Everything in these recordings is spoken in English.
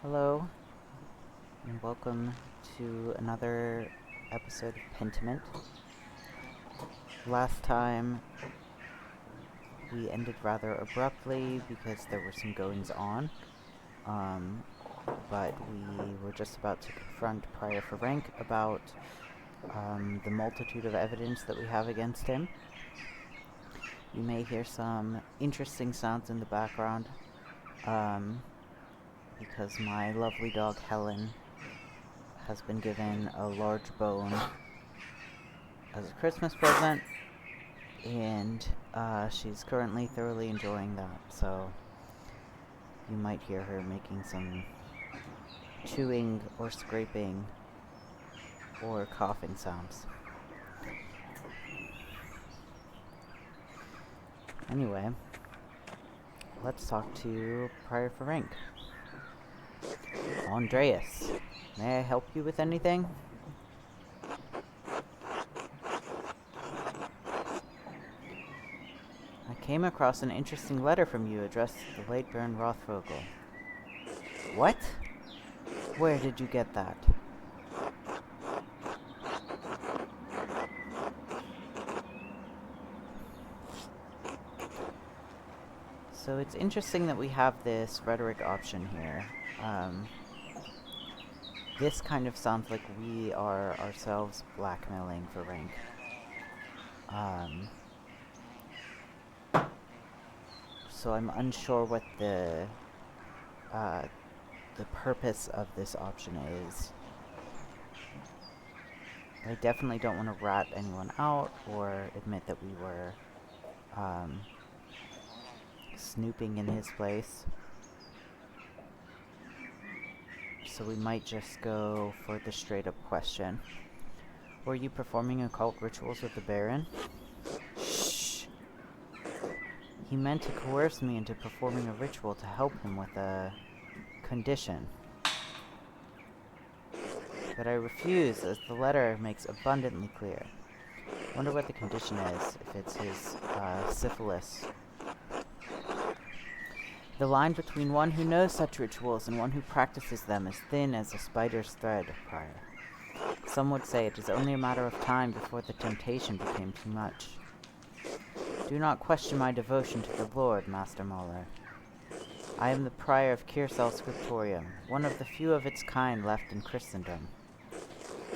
Hello, and welcome to another episode of Pentiment. Last time we ended rather abruptly because there were some goings on, but we were just about to confront Prior for Rank about the multitude of evidence that we have against him. You may hear some interesting sounds in the background, because my lovely dog Helen has been given a large bone as a Christmas present, and she's currently thoroughly enjoying that, so you might hear her making some chewing or scraping or coughing sounds. Anyway, let's talk to Prior for Rank. Andreas, may I help you with anything? I came across an interesting letter from you addressed to the late Baron Rothvogel. What? Where did you get that? So it's interesting that we have this rhetoric option here. This kind of sounds like we are ourselves blackmailing for rank. So I'm unsure what the purpose of this option is. I definitely don't want to rat anyone out or admit that we were snooping in his place. So we might just go for the straight up question. Were you performing occult rituals with the Baron? Shh! He meant to coerce me into performing a ritual to help him with a condition. But I refuse, as the letter makes abundantly clear. Wonder what the condition is, if it's his syphilis. The line between one who knows such rituals and one who practices them is thin as a spider's thread, Prior. Some would say it is only a matter of time before the temptation became too much. Do not question my devotion to the Lord, Master Mahler. I am the Prior of Kiersal Scriptorium, one of the few of its kind left in Christendom.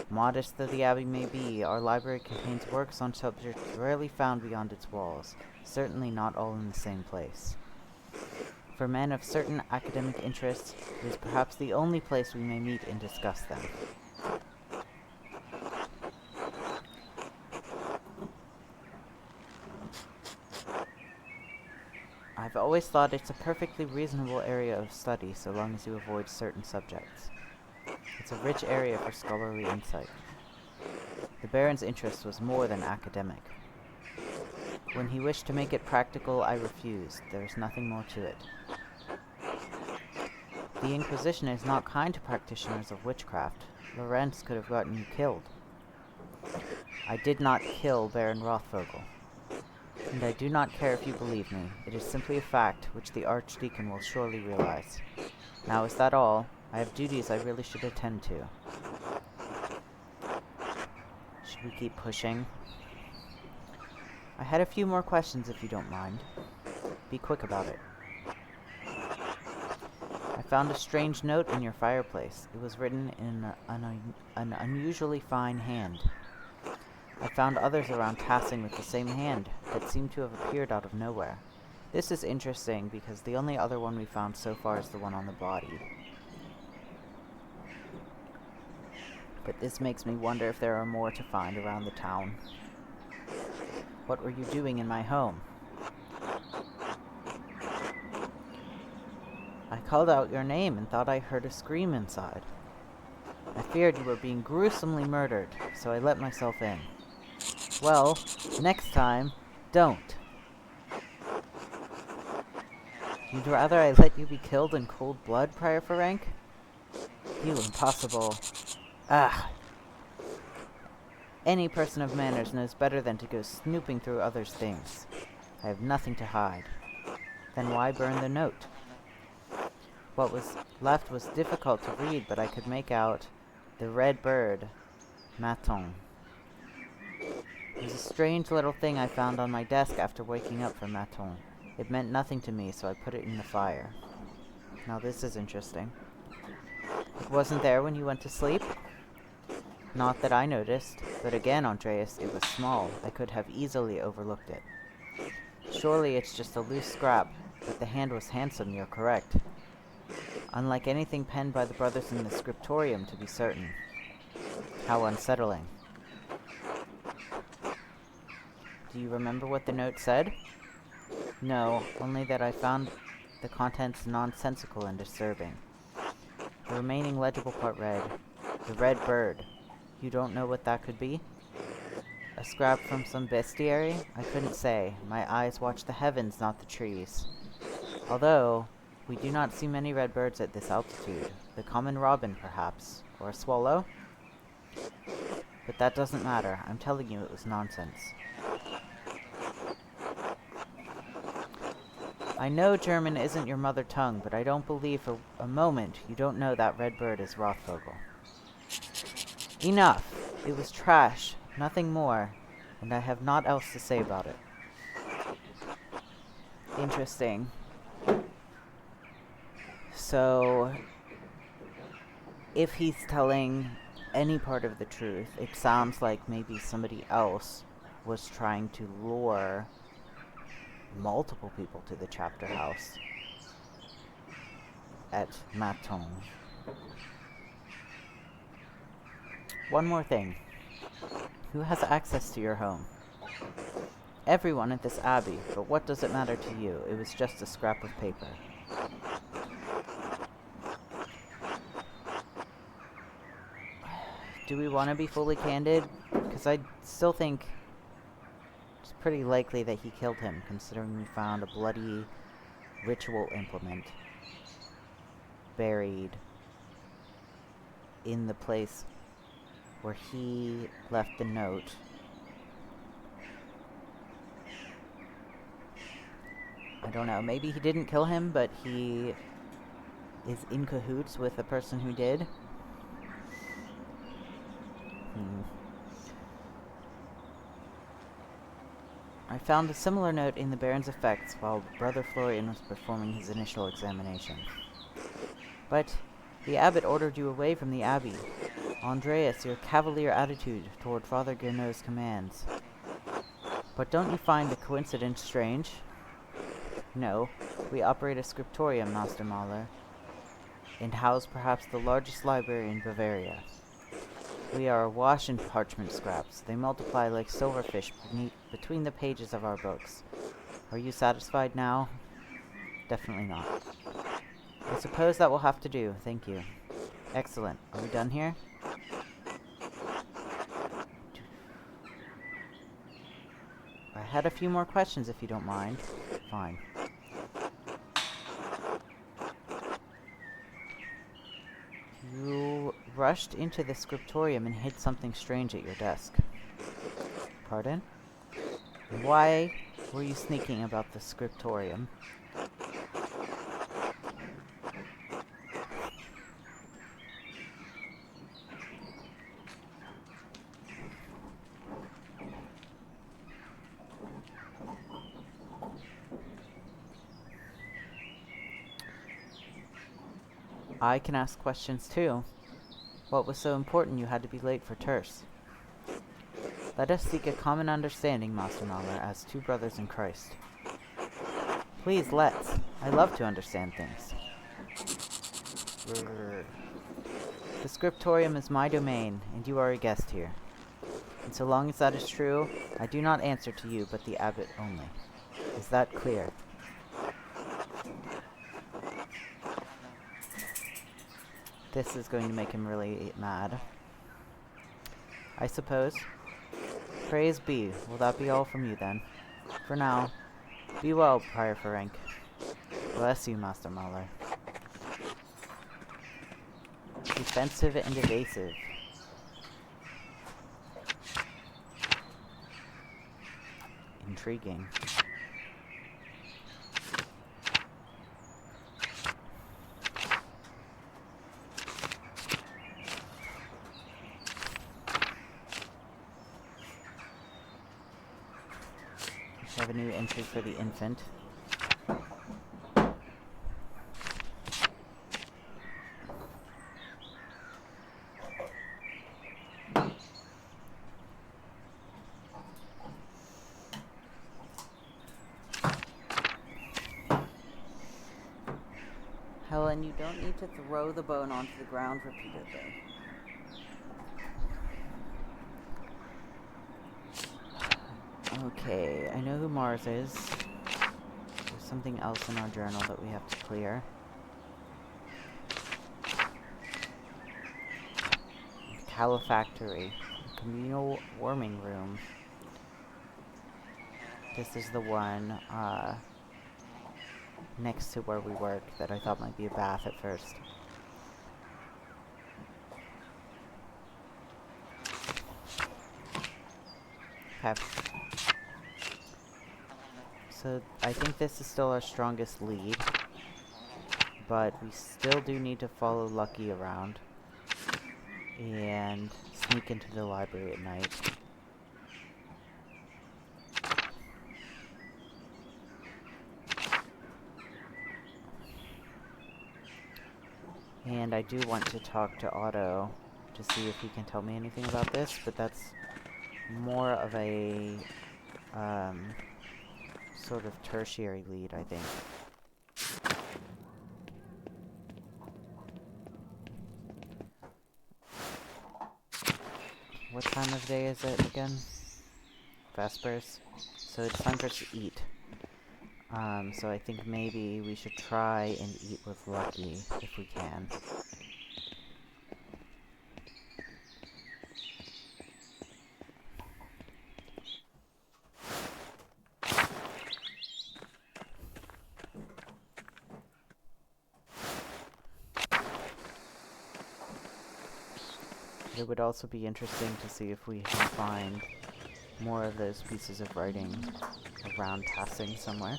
Modest though the abbey may be, our library contains works on subjects rarely found beyond its walls, certainly not all in the same place. For men of certain academic interests, it is perhaps the only place we may meet and discuss them. I've always thought it's a perfectly reasonable area of study so long as you avoid certain subjects. It's a rich area for scholarly insight. The Baron's interest was more than academic. When he wished to make it practical, I refused. There is nothing more to it. The Inquisition is not kind to practitioners of witchcraft. Lorenz could have gotten you killed. I did not kill Baron Rothvogel. And I do not care if you believe me. It is simply a fact, which the Archdeacon will surely realize. Now, is that all? I have duties I really should attend to. Should we keep pushing? I had a few more questions if you don't mind. Be quick about it. I found a strange note in your fireplace. It was written in an unusually fine hand. I found others around passing with the same hand that seemed to have appeared out of nowhere. This is interesting because the only other one we found so far is the one on the body. But this makes me wonder if there are more to find around the town. What were you doing in my home? I called out your name and thought I heard a scream inside. I feared you were being gruesomely murdered, so I let myself in. Well, next time, don't. You'd rather I let you be killed in cold blood, Prior for Rank? You impossible. Ah. Any person of manners knows better than to go snooping through others' things. I have nothing to hide. Then why burn the note? What was left was difficult to read, but I could make out the red bird, Maton. It was a strange little thing I found on my desk after waking up from Maton. It meant nothing to me, so I put it in the fire. Now this is interesting. It wasn't there when you went to sleep? Not that I noticed, but again, Andreas, it was small. I could have easily overlooked it. Surely it's just a loose scrap, but the hand was handsome, you're correct. Unlike anything penned by the brothers in the scriptorium, to be certain. How unsettling. Do you remember what the note said? No, only that I found the contents nonsensical and disturbing. The remaining legible part read, "The red bird." You don't know what that could be? A scrap from some bestiary? I couldn't say. My eyes watch the heavens, not the trees. Although, we do not see many red birds at this altitude. The common robin, perhaps. Or a swallow? But that doesn't matter. I'm telling you it was nonsense. I know German isn't your mother tongue, but I don't believe for a moment you don't know that red bird is Rothvogel. Enough! It was trash, nothing more, and I have naught else to say about it. Interesting. So, if he's telling any part of the truth, it sounds like maybe somebody else was trying to lure multiple people to the chapter house at Maton. One more thing. Who has access to your home? Everyone at this abbey, but what does it matter to you? It was just a scrap of paper. Do we want to be fully candid? Because I still think it's pretty likely that he killed him, considering we found a bloody ritual implement buried in the place where he left the note. I don't know, maybe he didn't kill him, but he is in cahoots with the person who did. I found a similar note in the Baron's effects while Brother Florian was performing his initial examination. But the abbot ordered you away from the abbey. Andreas, your cavalier attitude toward Father Gernot's commands. But don't you find the coincidence strange? No, we operate a scriptorium, Master Mahler, and house perhaps the largest library in Bavaria. We are awash in parchment scraps. They multiply like silverfish between the pages of our books. Are you satisfied now? Definitely not. I suppose that will have to do. Thank you. Excellent. Are we done here? I had a few more questions if you don't mind. Fine. You rushed into the scriptorium and hid something strange at your desk. Pardon? Why were you sneaking about the scriptorium? I can ask questions too. What was so important you had to be late for terce? Let us seek a common understanding, Master Mahler, as two brothers in Christ. Please, let's. I love to understand things. The scriptorium is my domain, and you are a guest here. And so long as that is true, I do not answer to you, but the abbot only. Is that clear? This is going to make him really mad. I suppose. Praise be. Will that be all from you, then? For now. Be well, Prior Ferenc. Bless you, Master Mahler. Defensive and evasive. Intriguing. have a new entry for the infant. Helen, you don't need to throw the bone onto the ground repeatedly. Okay, I know who Mars is. There's something else in our journal that we have to clear. Calefactory. Communal warming room. This is the one, next to where we work that I thought might be a bath at first. Okay. So, I think this is still our strongest lead. But we still do need to follow Lucky around. And sneak into the library at night. And I do want to talk to Otto to see if he can tell me anything about this, but that's more of a sort of tertiary lead, I think. What time of day is it again? Vespers. So it's time for us to eat. So I think maybe we should try and eat with Lucky if we can. It would also be interesting to see if we can find more of those pieces of writing around passing somewhere.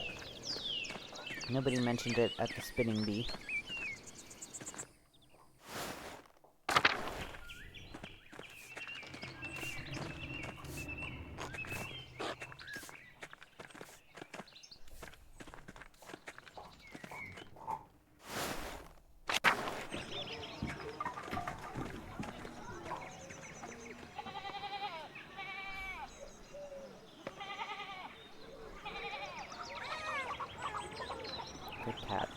Nobody mentioned it at the spinning bee. Good cat.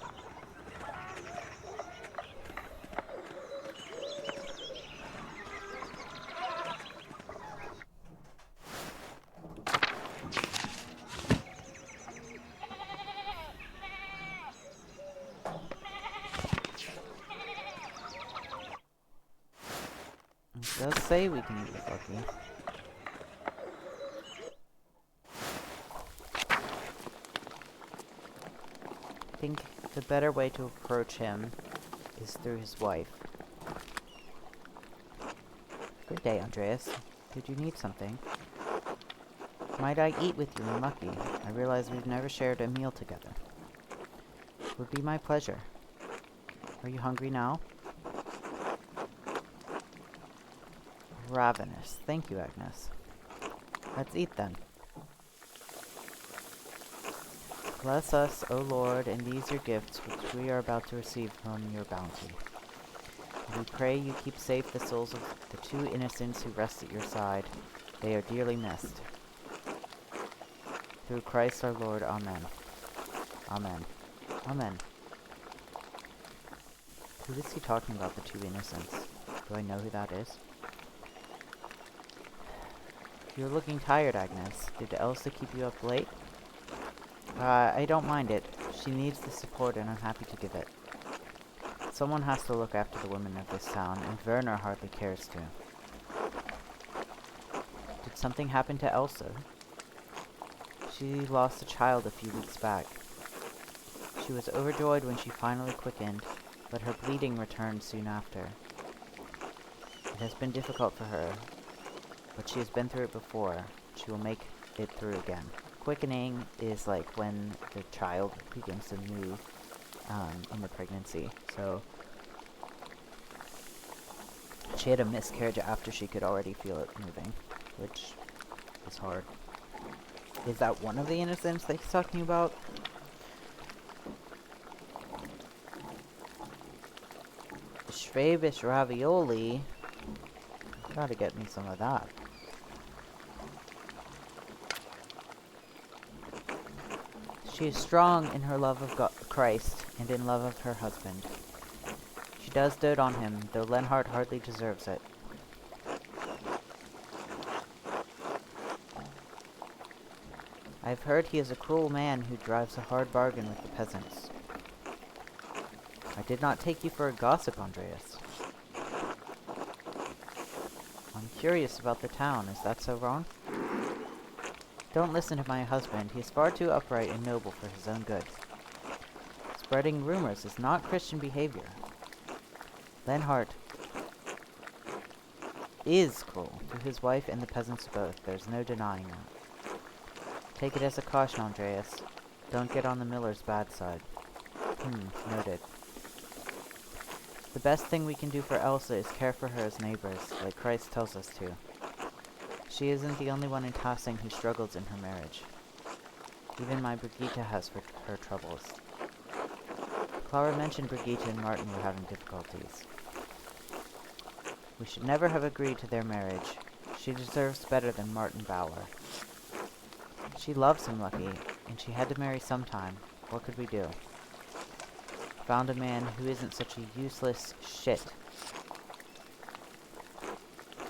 It does say we can eat with Lucky. I think the better way to approach him is through his wife. Good day, Andreas. Did you need something? Might I eat with you and Lucky? I realize we've never shared a meal together. It would be my pleasure. Are you hungry now? Ravenous. Thank you, Agnes. Let's eat then. Bless us, O Lord, and these your gifts which we are about to receive from your bounty. We pray you keep safe the souls of the two innocents who rest at your side. They are dearly missed. Through Christ our Lord. Amen. Amen. Amen. Who is he talking about, the two innocents? Do I know who that is? You're looking tired, Agnes. Did Elsa keep you up late? I don't mind it. She needs the support and I'm happy to give it. Someone has to look after the women of this town, and Werner hardly cares to. Did something happen to Elsa? She lost a child a few weeks back. She was overjoyed when she finally quickened, but her bleeding returned soon after. It has been difficult for her, but she has been through it before. She will make it through again. Quickening is like when the child begins to move in the pregnancy. So she had a miscarriage after she could already feel it moving, which is hard. Is that one of the innocents that he's talking about? Schwäbisch ravioli. Gotta get me some of that. She is strong in her love of Christ and in love of her husband. She does dote on him, though Lenhart hardly deserves it. I have heard he is a cruel man who drives a hard bargain with the peasants. I did not take you for a gossip, Andreas. I'm curious about the town. Is that so wrong? Don't listen to my husband. He is far too upright and noble for his own good. Spreading rumors is not Christian behavior. Lenhart is cruel to his wife and the peasants both. There's no denying that. Take it as a caution, Andreas. Don't get on the miller's bad side. Noted. The best thing we can do for Elsa is care for her as neighbors, like Christ tells us to. She isn't the only one in Tassing who struggles in her marriage. Even my Brigitte has her troubles. Clara mentioned Brigitte and Martin were having difficulties. We should never have agreed to their marriage. She deserves better than Martin Bauer. She loves him, Lucky, and she had to marry sometime. What could we do? Found a man who isn't such a useless shit.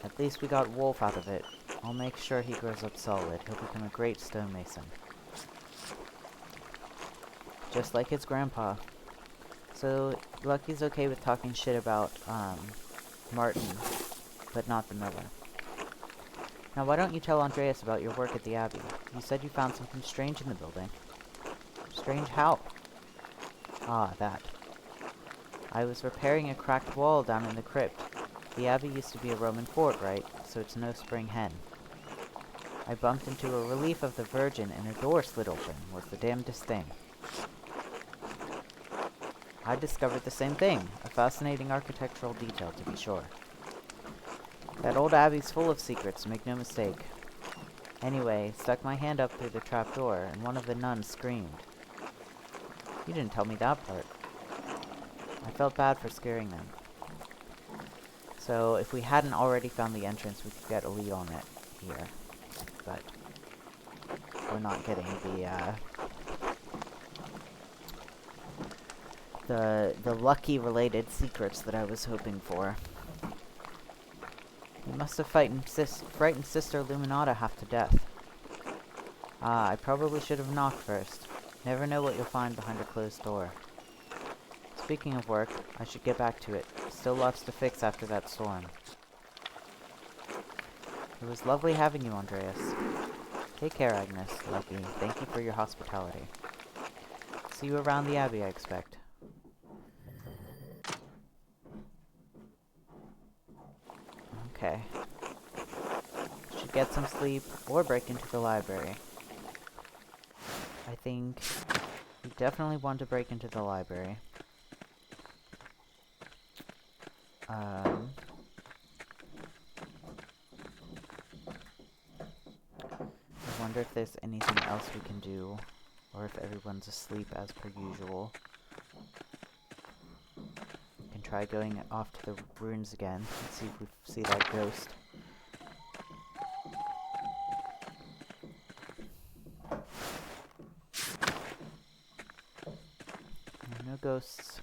At least we got Wolf out of it. I'll make sure he grows up solid. He'll become a great stonemason. Just like his grandpa. So, Lucky's okay with talking shit about, Martin, but not the miller. Now, why don't you tell Andreas about your work at the Abbey? You said you found something strange in the building. Strange how? Ah, that. I was repairing a cracked wall down in the crypt. The Abbey used to be a Roman fort, right? So it's no spring hen. I bumped into a relief of the Virgin and a door slid open. Was the damnedest thing. I discovered the same thing. A fascinating architectural detail, to be sure. That old abbey's full of secrets, make no mistake. Anyway, stuck my hand up through the trapdoor, and one of the nuns screamed. You didn't tell me that part. I felt bad for scaring them. So, if we hadn't already found the entrance, we could get a lead on it here. But we're not getting the Lucky-related secrets that I was hoping for. You must have frightened Sister Luminata half to death. Ah, I probably should have knocked first. Never know what you'll find behind a closed door. Speaking of work, I should get back to it. Still lots to fix after that storm. It was lovely having you, Andreas. Take care, Agnes, Lucky. Thank you for your hospitality. See you around the Abbey, I expect. Okay. Should get some sleep, or break into the library. I think we definitely want to break into the library. I wonder if there's anything else we can do, or if everyone's asleep as per usual. We can try going off to the ruins again and see if we see that ghost. No ghosts.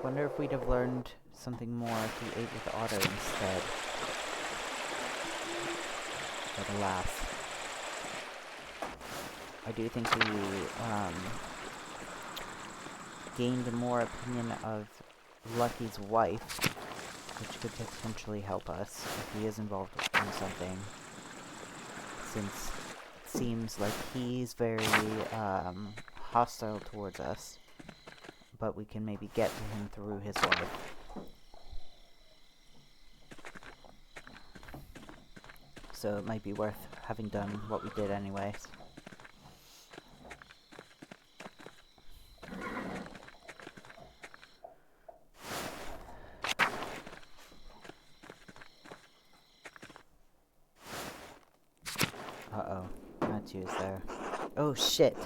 Wonder if we'd have learned something more if we ate with Otto instead. But alas. I do think we gained more opinion of Lucky's wife, which could potentially help us if he is involved in something, since it seems like he's very hostile towards us, but we can maybe get to him through his wife. So it might be worth having done what we did anyways. Uh-oh. Matthew's there. Oh, shit!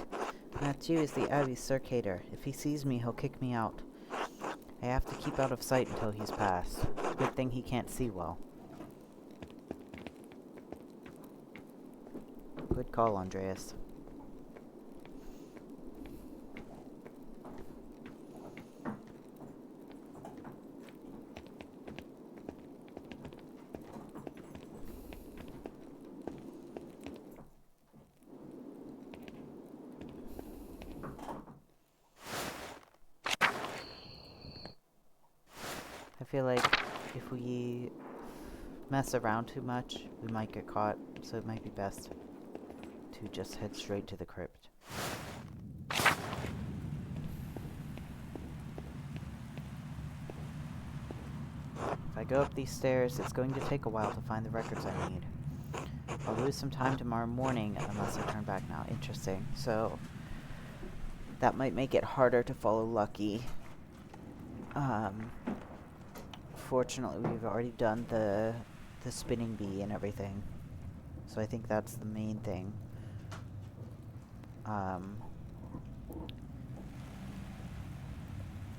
Matthew is the Abbey's circator. If he sees me, he'll kick me out. I have to keep out of sight until he's passed. Good thing he can't see well. Good call, Andreas. I feel like if we mess around too much, we might get caught, so it might be best to just head straight to the crypt. If I go up these stairs, it's going to take a while to find the records I need. I'll lose some time tomorrow morning unless I turn back now. Interesting. So that might make it harder to follow Lucky. Fortunately, we've already done the spinning bee and everything, so I think that's the main thing.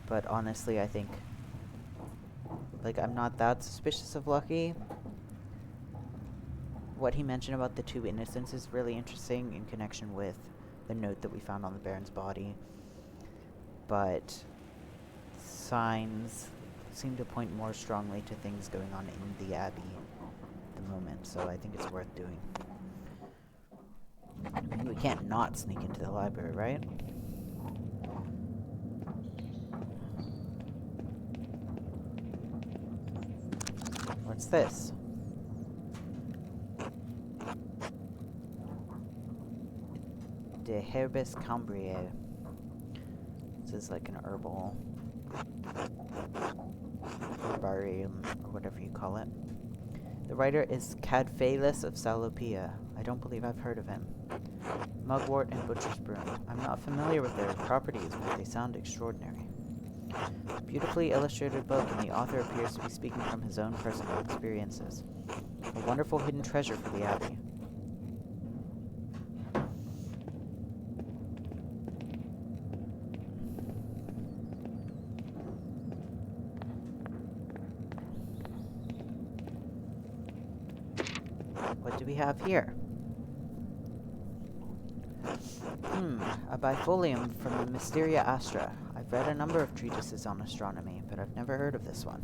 But honestly, I think, like, I'm not that suspicious of Lucky. What he mentioned about the two innocents is really interesting in connection with the note that we found on the Baron's body. But signs seem to point more strongly to things going on in the Abbey at the moment, so I think it's worth doing. I mean, we can't not sneak into the library, right? What's this? De Herbis Cambriae. This is like an herbal herbarium, or whatever you call it. The writer is Cadphalus of Salopia. I don't believe I've heard of him. Mugwort and Butcher's Broom. I'm not familiar with their properties, but they sound extraordinary. Beautifully illustrated book, and the author appears to be speaking from his own personal experiences. A wonderful hidden treasure for the Abbey. What do we have here? A bifolium from the Mysteria Astra. I've read a number of treatises on astronomy, but I've never heard of this one.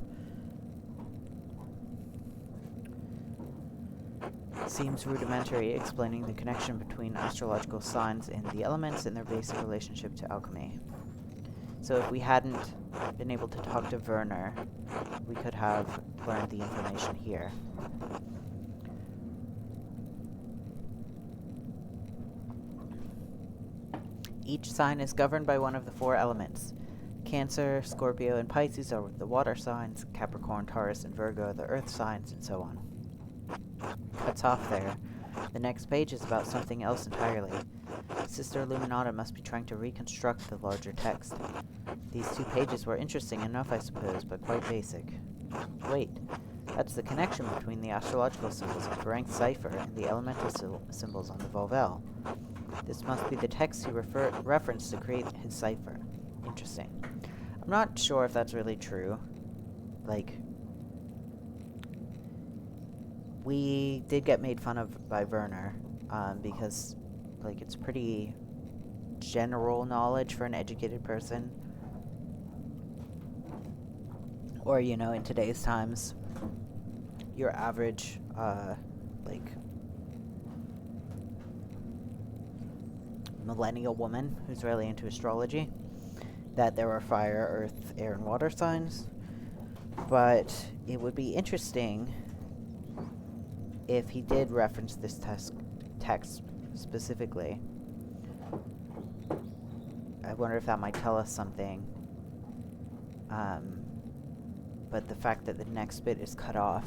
Seems rudimentary, explaining the connection between astrological signs and the elements and their basic relationship to alchemy. So if we hadn't been able to talk to Werner, we could have learned the information here. Each sign is governed by one of the four elements. Cancer, Scorpio, and Pisces are the water signs, Capricorn, Taurus, and Virgo are the earth signs, and so on. Cuts off there. The next page is about something else entirely. Sister Illuminata must be trying to reconstruct the larger text. These 2 pages were interesting enough, I suppose, but quite basic. Wait, that's the connection between the astrological symbols of Ferenc's cipher and the elemental symbols on the Volvel. This must be the text he referenced to create his cipher. Interesting. I'm not sure if that's really true. Like, we did get made fun of by Werner, because, like, it's pretty general knowledge for an educated person. Or, you know, in today's times, your average, like, millennial woman who's really into astrology, that there are fire, earth, air, and water signs. But it would be interesting if he did reference this text specifically. I wonder if that might tell us something. But the fact that the next bit is cut off,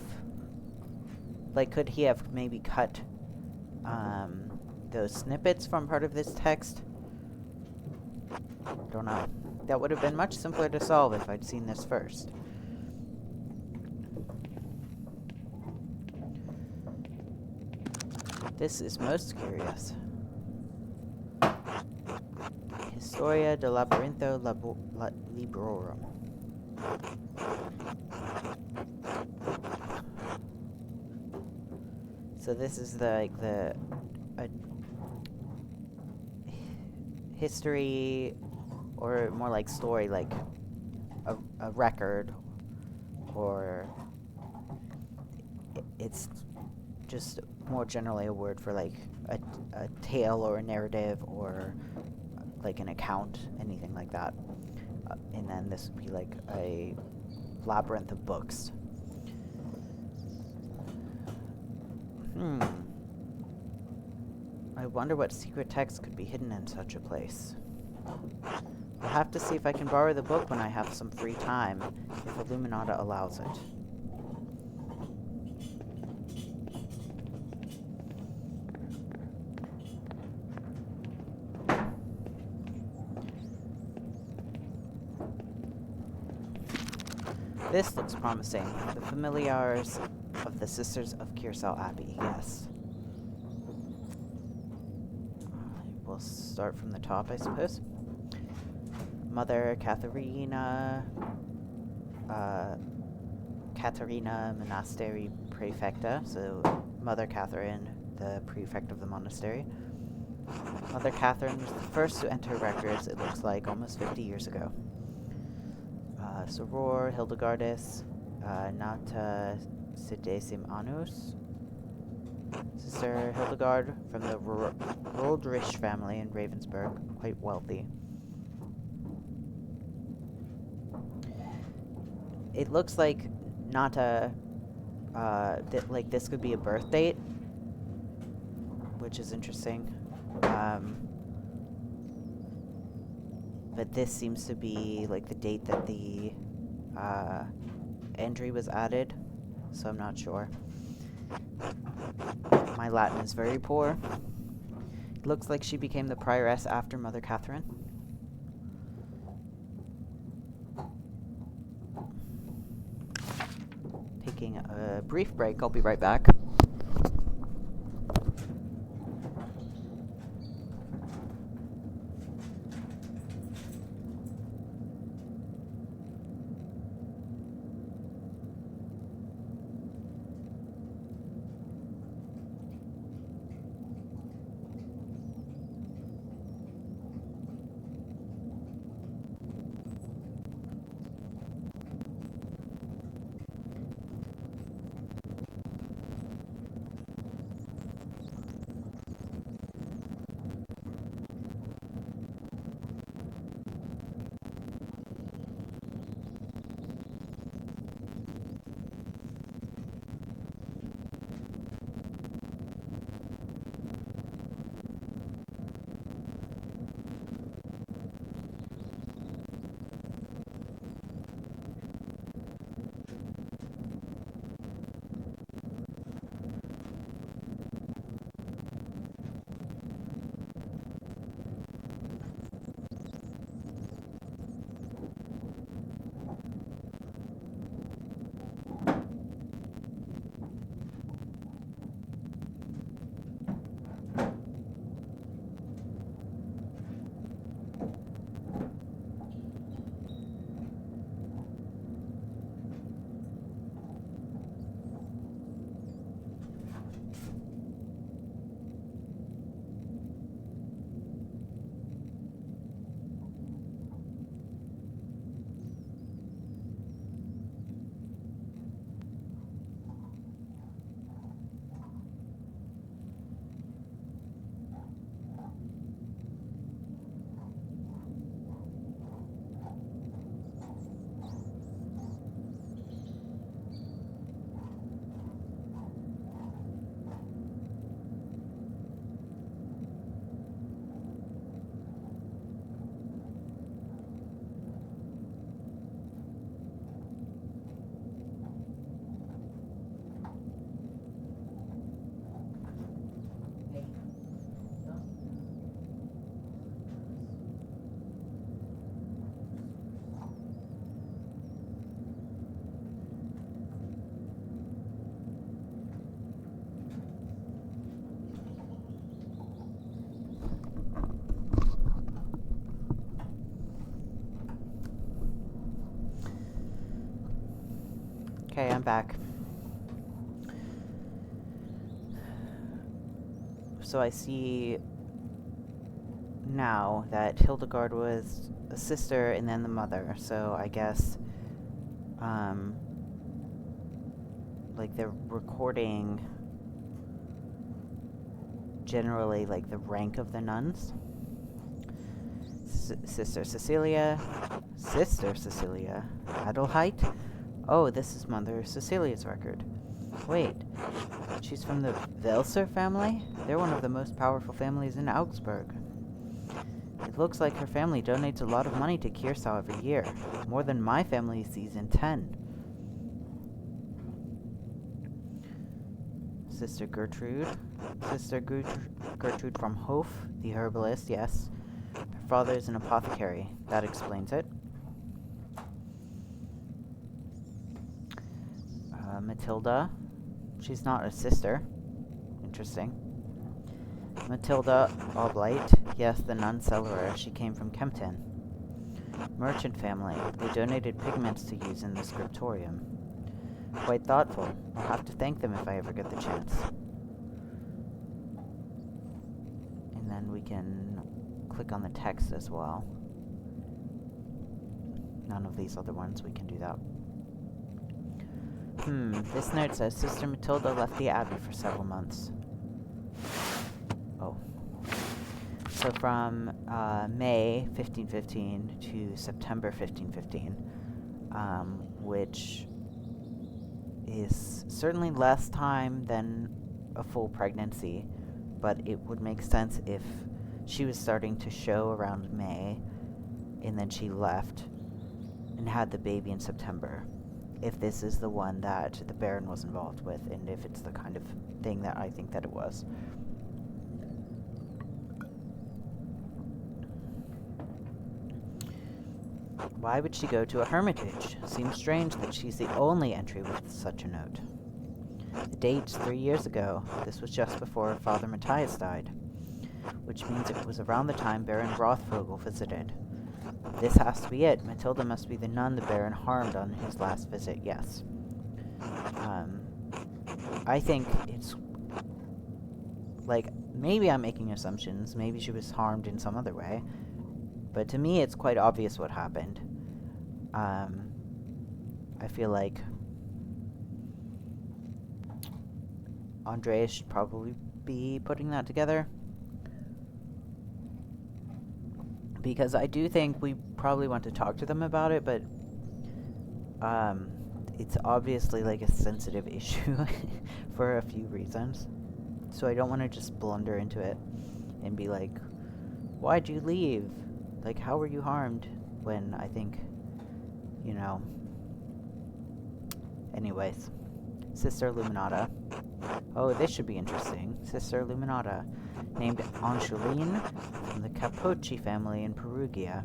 like, could he have maybe cut those snippets from part of this text? Don't know. That would have been much simpler to solve if I'd seen this first. This is most curious. Historia de Labyrintho Librorum. So this is the history, or more like story, like a record, or it's just more generally a word for like a tale or a narrative, or like an account, anything like that. And then this would be like a labyrinth of books. I wonder what secret text could be hidden in such a place. I'll have to see if I can borrow the book when I have some free time, if Illuminata allows it. This looks promising. The familiars of the Sisters of Kiersau Abbey, yes. We'll start from the top, I suppose. Mother Katharina Monastery Prefecta, so Mother Catherine, the prefect of the monastery. Mother Catherine was the first to enter records, it looks like, almost 50 years ago. Soror Hildegardis Nata Sidecim Annus. Sister Hildegard from the Roldrich family in Ravensburg, quite wealthy. It looks like Nata, like this could be a birth date, which is interesting. But this seems to be like the date that the entry was added, so I'm not sure. My Latin is very poor. It looks like she became the prioress after Mother Catherine. Taking a brief break, I'll be right back. I'm back. So I see now that Hildegard was a sister and then the mother, so I guess, like, they're recording generally, like, the rank of the nuns. Sister Cecilia, Adelheid? Oh, this is Mother Cecilia's record. Wait, she's from the Welser family? They're one of the most powerful families in Augsburg. It looks like her family donates a lot of money to Kiersau every year, more than my family sees in 10. Sister Gertrude from Hof, the herbalist, yes. Her father is an apothecary. That explains it. Matilda. She's not a sister. Interesting. Matilda Oblight. Yes, the nun cellarer. She came from Kempten. Merchant family. They donated pigments to use in the scriptorium. Quite thoughtful. I'll have to thank them if I ever get the chance. And then we can click on the text as well. None of these other ones we can do that. This note says Sister Matilda left the abbey for several months. Oh. So from May 1515 to September 1515, which is certainly less time than a full pregnancy, but it would make sense if she was starting to show around May, and then she left and had the baby in September. If this is the one that the Baron was involved with, and if it's the kind of thing that I think that it was. Why would she go to a hermitage? Seems strange that she's the only entry with such a note. The date's 3 years ago. This was just before Father Matthias died, which means it was around the time Baron Rothvogel visited. This has to be it. Matilda must be the nun the Baron harmed on his last visit, yes. I think it's, like, maybe I'm making assumptions. Maybe she was harmed in some other way. But to me, it's quite obvious what happened. I feel like Andreas should probably be putting that together. Because I do think we probably want to talk to them about it, but it's obviously like a sensitive issue for a few reasons. So I don't want to just blunder into it and be like, why'd you leave? Like, how were you harmed? When I think, you know. Anyways. Sister Luminata. Oh, this should be interesting. Sister Luminata, named Angeline from the Capocci family in Perugia.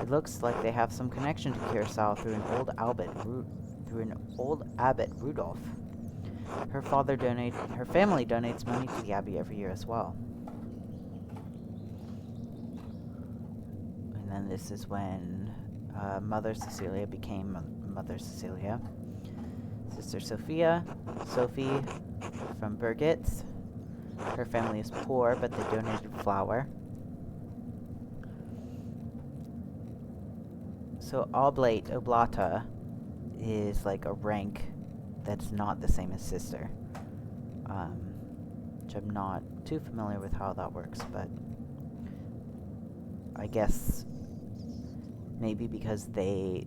It looks like they have some connection to Kiersau through an old abbot Rudolf. Her family donates money to the abbey every year as well. And then this is when Mother Cecilia became Mother Cecilia. Sister Sophie from Birgitz. Her family is poor, but they donated flour. So Oblata is like a rank that's not the same as Sister. Which I'm not too familiar with how that works, but I guess maybe because they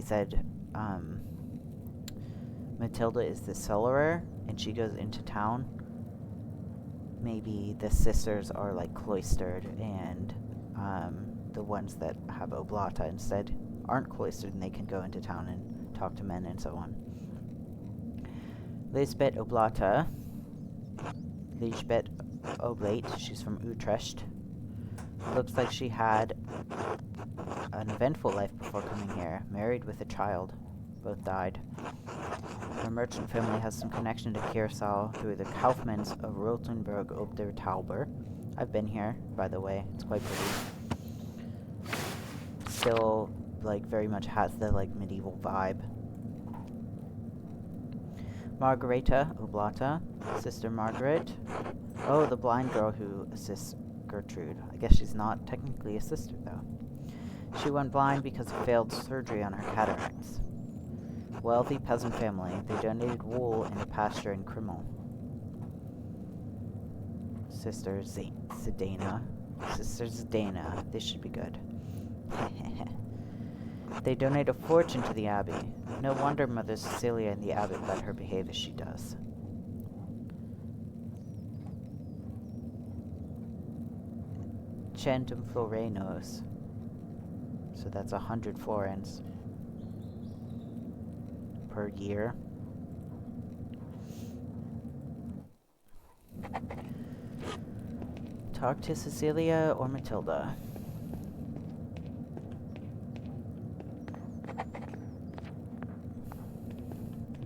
said Matilda is the cellarer and she goes into town. Maybe the sisters are like cloistered, and the ones that have Oblata instead aren't cloistered and they can go into town and talk to men and so on. Lisbeth Oblate, she's from Utrecht. Looks like she had an eventful life before coming here, married with a child. Both died. Her merchant family has some connection to Kiersau through the Kaufmanns of Rotenburg ob der Tauber. I've been here, by the way. It's quite pretty. Still, like, very much has the, like, medieval vibe. Margareta Oblata, Sister Margaret. Oh, the blind girl who assists Gertrude. I guess she's not technically a sister, though. She went blind because of failed surgery on her cataracts. Wealthy peasant family. They donated wool in a pasture in Krimmel. Sister Zdena. Sister Zdena. This should be good. They donate a fortune to the abbey. No wonder Mother Cecilia and the abbot let her behave as she does. Centum florenos. So that's 100 florins per year. Talk to Cecilia or Matilda.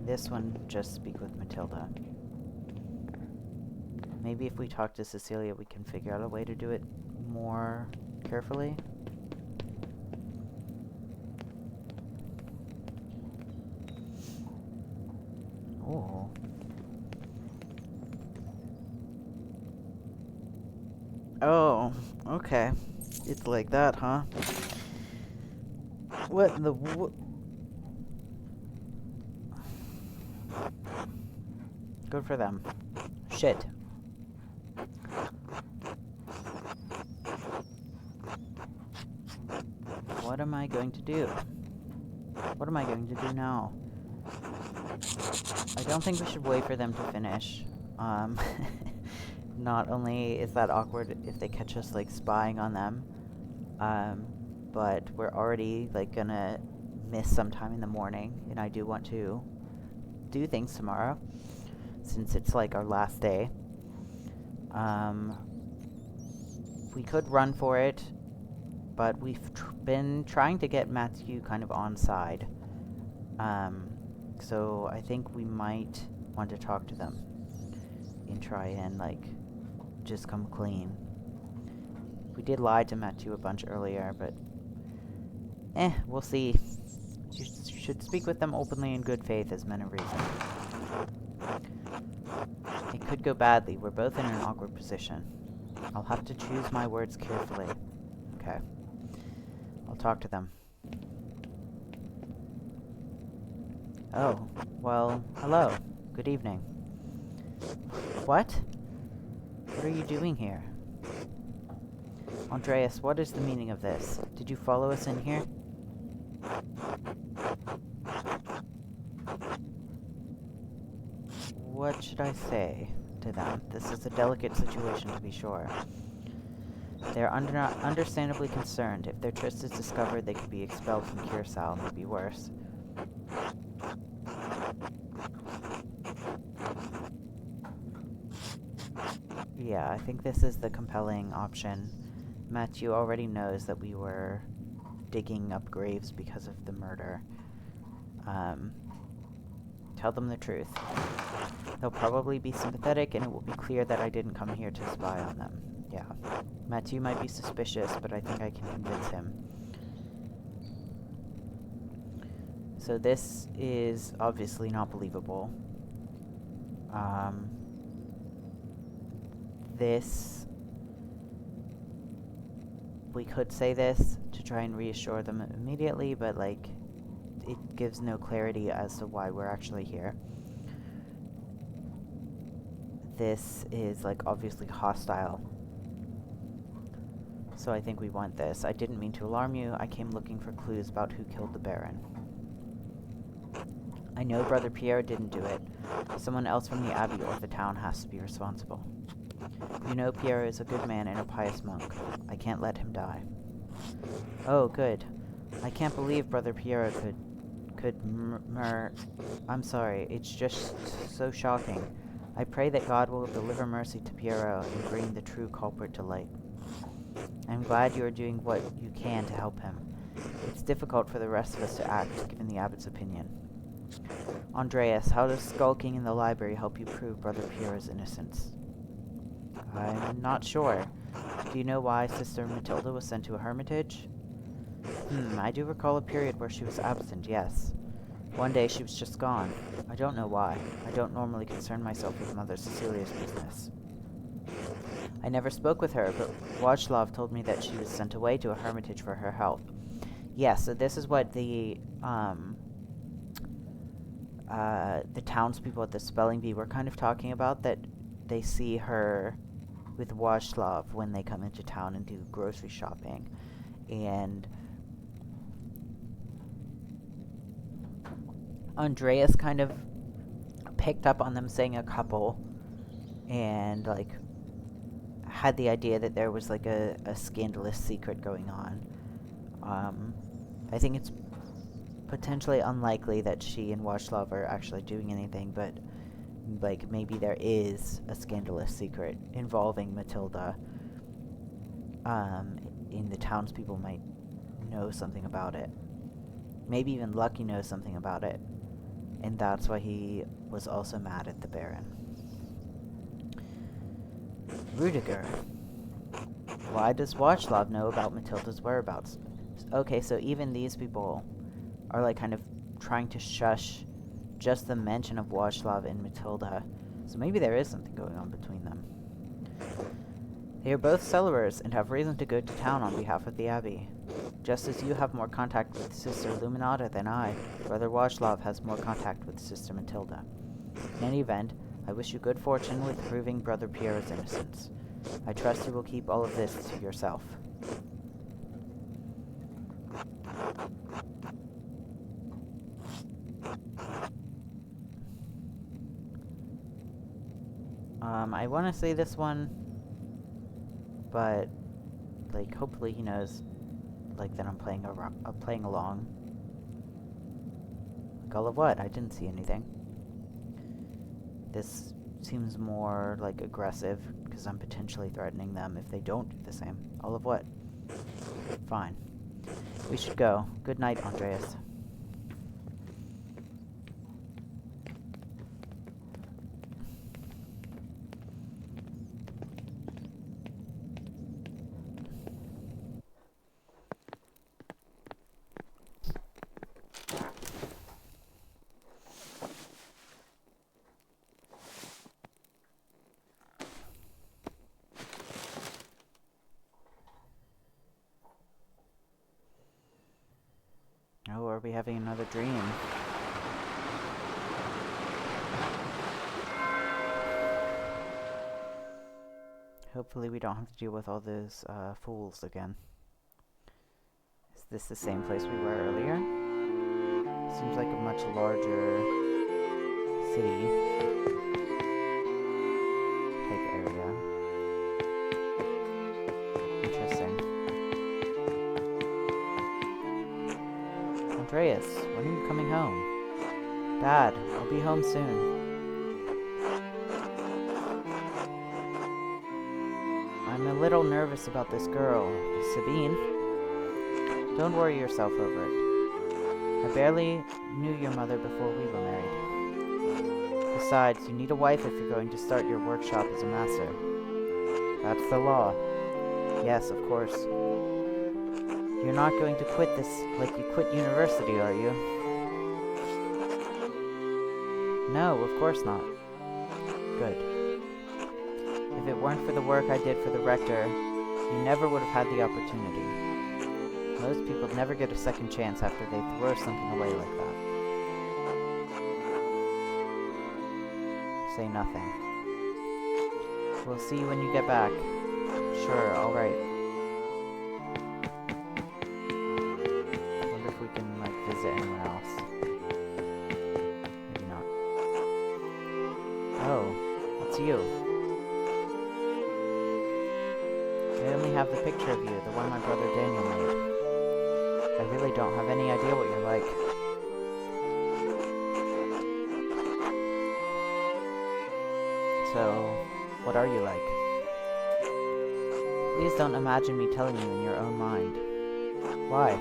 This one, just speak with Matilda. Maybe if we talk to Cecilia, we can figure out a way to do it more carefully. Oh. Oh, okay. It's like that, huh? What in the Good for them. Shit. What am I going to do? What am I going to do now? I don't think we should wait for them to finish. Not only is that awkward if they catch us, like, spying on them, but we're already, like, gonna miss some time in the morning, and I do want to do things tomorrow, since it's, like, our last day. We could run for it, but we've been trying to get Matthew kind of on side. So I think we might want to talk to them and try and, like, just come clean. We did lie to Matthew a bunch earlier, but we'll see. You should speak with them openly in good faith, as men of reason. It could go badly. We're both in an awkward position. I'll have to choose my words carefully. Okay. I'll talk to them. Oh, well, hello. Good evening. What? What are you doing here? Andreas, what is the meaning of this? Did you follow us in here? What should I say to them? This is a delicate situation, to be sure. They are understandably concerned. If their tryst is discovered, they could be expelled from Curacao, maybe worse. Yeah, I think this is the compelling option. Matthew already knows that we were digging up graves because of the murder. Tell them the truth. They'll probably be sympathetic, and it will be clear that I didn't come here to spy on them. Yeah. Matthew might be suspicious, but I think I can convince him. So this is obviously not believable. We could say this to try and reassure them immediately, but, like, it gives no clarity as to why we're actually here. This is, like, obviously hostile. So I think we want this. I didn't mean to alarm you. I came looking for clues about who killed the Baron. I know Brother Pierre didn't do it. Someone else from the abbey or the town has to be responsible. You know Pierre is a good man and a pious monk. I can't let him die. Oh, good. I can't believe Brother Pierre could I'm sorry, it's just so shocking. I pray that God will deliver mercy to Piero and bring the true culprit to light. I'm glad you are doing what you can to help him. It's difficult for the rest of us to act, given the abbot's opinion. Andreas, how does skulking in the library help you prove Brother Piero's innocence? I'm not sure. Do you know why Sister Matilda was sent to a hermitage? I do recall a period where she was absent, yes. One day she was just gone. I don't know why. I don't normally concern myself with Mother Cecilia's business. I never spoke with her, but Władysław told me that she was sent away to a hermitage for her health. Yes, so this is what the townspeople at the spelling bee were kind of talking about, that they see her with Władysław when they come into town and do grocery shopping. And Andreas kind of picked up on them saying a couple, and like had the idea that there was like a scandalous secret going on. I think it's potentially unlikely that she and Władysław are actually doing anything, but like maybe there is a scandalous secret involving Matilda. And the townspeople might know something about it. Maybe even Lucky knows something about it. And that's why he was also mad at the Baron. Rudiger. Why does Władysław know about Matilda's whereabouts? Okay, so even these people are like kind of trying to shush just the mention of Władysław and Matilda. So maybe there is something going on between them. They are both cellars and have reason to go to town on behalf of the Abbey. Just as you have more contact with Sister Luminata than I, Brother Władysław has more contact with Sister Matilda. In any event, I wish you good fortune with proving Brother Pierre's innocence. I trust you will keep all of this to yourself. I want to say this one, but like hopefully he knows like that I'm playing along. Like all of what? I didn't see anything. This seems more like aggressive because I'm potentially threatening them if they don't do the same. All of what? Fine. We should go. Good night, Andreas. Oh, are we having another dream? Hopefully we don't have to deal with all those fools again. Is this the same place we were earlier? Seems like a much larger city type area. Interesting. Andreas, when are you coming home? Dad, I'll be home soon. I'm a little nervous about this girl, Sabine. Don't worry yourself over it. I barely knew your mother before we were married. Besides, you need a wife if you're going to start your workshop as a master. That's the law. Yes, of course. You're not going to quit this like you quit university, are you? No, of course not. Good. If it weren't for the work I did for the rector, you never would have had the opportunity. Most people never get a second chance after they throw something away like that. Say nothing. We'll see you when you get back. Sure, alright. Wonder if we can, like, visit anyone else. Maybe not. Oh, it's you. I only have the picture of you, the one my brother Daniel made. I really don't have any idea what you're like. So, what are you like? Please don't imagine me telling you in your own mind. Why?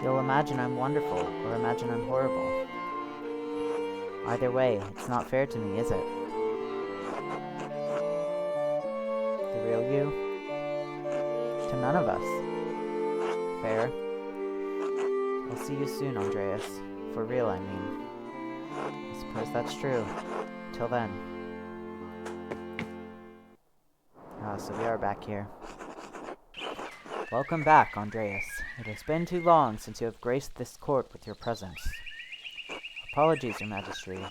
You'll imagine I'm wonderful, or imagine I'm horrible. Either way, it's not fair to me, is it? The real you? To none of us. Fair. I'll see you soon, Andreas. For real, I mean. I suppose that's true. Till then. So we are back here. Welcome back, Andreas. It has been too long since you have graced this court with your presence. Apologies, Your Majesty.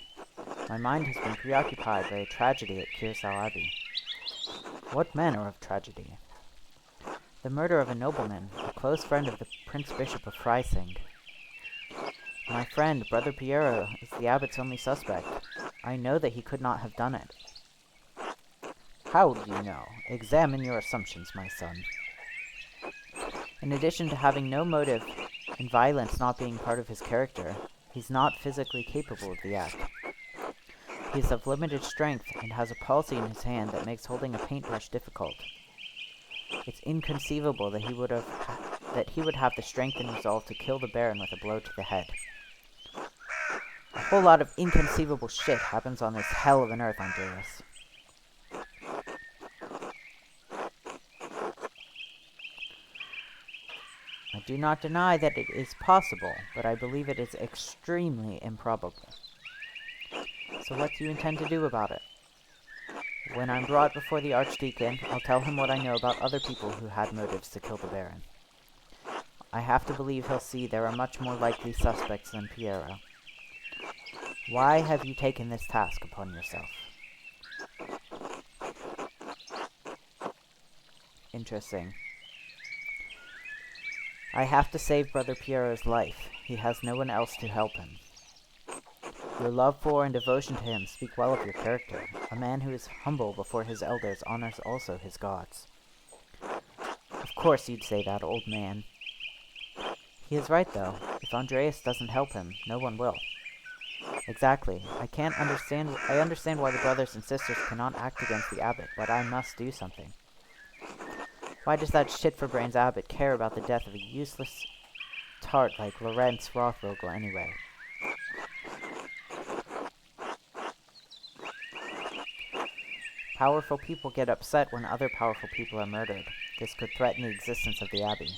My mind has been preoccupied by a tragedy at Kirsau Abbey. What manner of tragedy? The murder of a nobleman, a close friend of the Prince Bishop of Freising. My friend, Brother Piero, is the abbot's only suspect. I know that he could not have done it. How do you know? Examine your assumptions, my son. In addition to having no motive and violence not being part of his character, he's not physically capable of the act. He is of limited strength and has a palsy in his hand that makes holding a paintbrush difficult. It's inconceivable that he would have the strength and resolve to kill the Baron with a blow to the head. A whole lot of inconceivable shit happens on this hell of an earth, Andreas. I do not deny that it is possible, but I believe it is extremely improbable. So what do you intend to do about it? When I'm brought before the Archdeacon, I'll tell him what I know about other people who had motives to kill the Baron. I have to believe he'll see there are much more likely suspects than Piero. Why have you taken this task upon yourself? Interesting. I have to save Brother Piero's life. He has no one else to help him. Your love for and devotion to him speak well of your character. A man who is humble before his elders honors also his gods. Of course you'd say that, old man. He is right, though. If Andreas doesn't help him, no one will. Exactly. I understand why the brothers and sisters cannot act against the abbot, but I must do something. Why does that shit-for-brains abbot care about the death of a useless tart like Lorenz Rothvogel anyway? Powerful people get upset when other powerful people are murdered. This could threaten the existence of the abbey.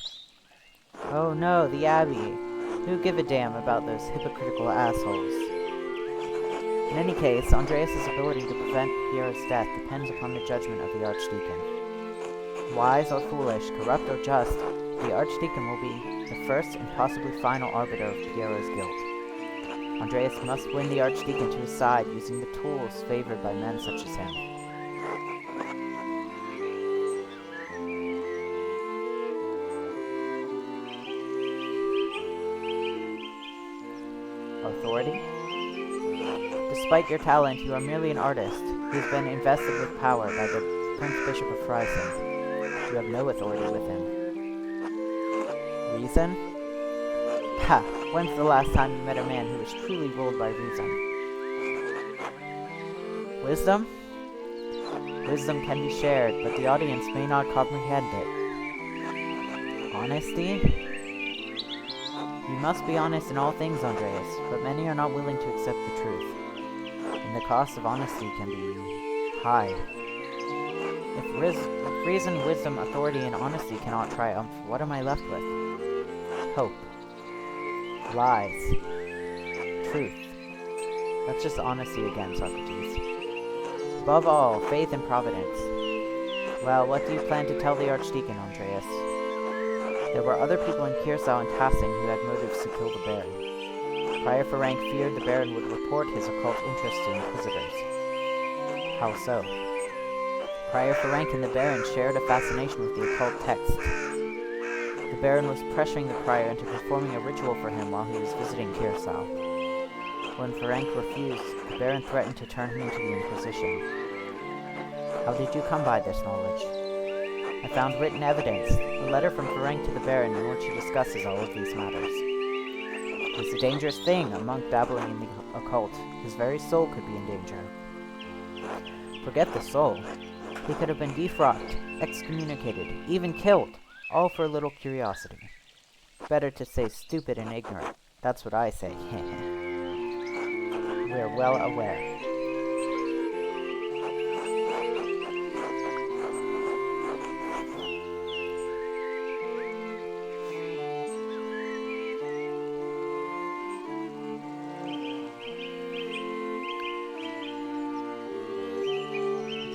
Oh no, the abbey! Who give a damn about those hypocritical assholes? In any case, Andreas' ability to prevent Piero's death depends upon the judgment of the Archdeacon. Wise or foolish, corrupt or just, the Archdeacon will be the first and possibly final arbiter of Piero's guilt. Andreas must win the Archdeacon to his side using the tools favored by men such as him. Authority? Despite your talent, you are merely an artist who has been invested with power by the Prince Bishop of Freising. You have no authority with him. Reason? Ha! When's the last time you met a man who was truly ruled by reason? Wisdom? Wisdom can be shared, but the audience may not comprehend it. Honesty? You must be honest in all things, Andreas, but many are not willing to accept the truth. And the cost of honesty can be high. If reason, wisdom, authority, and honesty cannot triumph, what am I left with? Hope. Lies. Truth. That's just honesty again, Socrates. Above all, faith and providence. Well, what do you plan to tell the Archdeacon, Andreas? There were other people in Kirsau and Tassing who had motives to kill the Baron. Prior Ferenc feared the Baron would report his occult interest to inquisitors. How so? Prior Ferenc and the Baron shared a fascination with the occult text. The Baron was pressuring the Prior into performing a ritual for him while he was visiting Kirsau. When Ferenc refused, the Baron threatened to turn him into the Inquisition. How did you come by this knowledge? I found written evidence, a letter from Ferenc to the Baron in which he discusses all of these matters. It's a dangerous thing, a monk dabbling in the occult. His very soul could be in danger. Forget the soul. He could have been defrocked, excommunicated, even killed, all for a little curiosity. Better to say stupid and ignorant. That's what I say. We're well aware.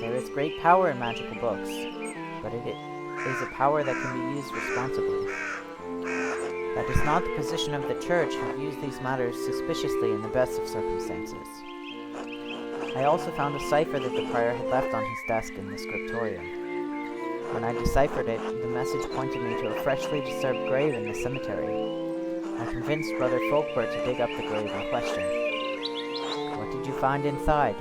There is great power in magical books, but it is a power that can be used responsibly. That is not the position of the Church, who views these matters suspiciously in the best of circumstances. I also found a cipher that the prior had left on his desk in the scriptorium. When I deciphered it, the message pointed me to a freshly disturbed grave in the cemetery. I convinced Brother Folkbert to dig up the grave in question. What did you find inside?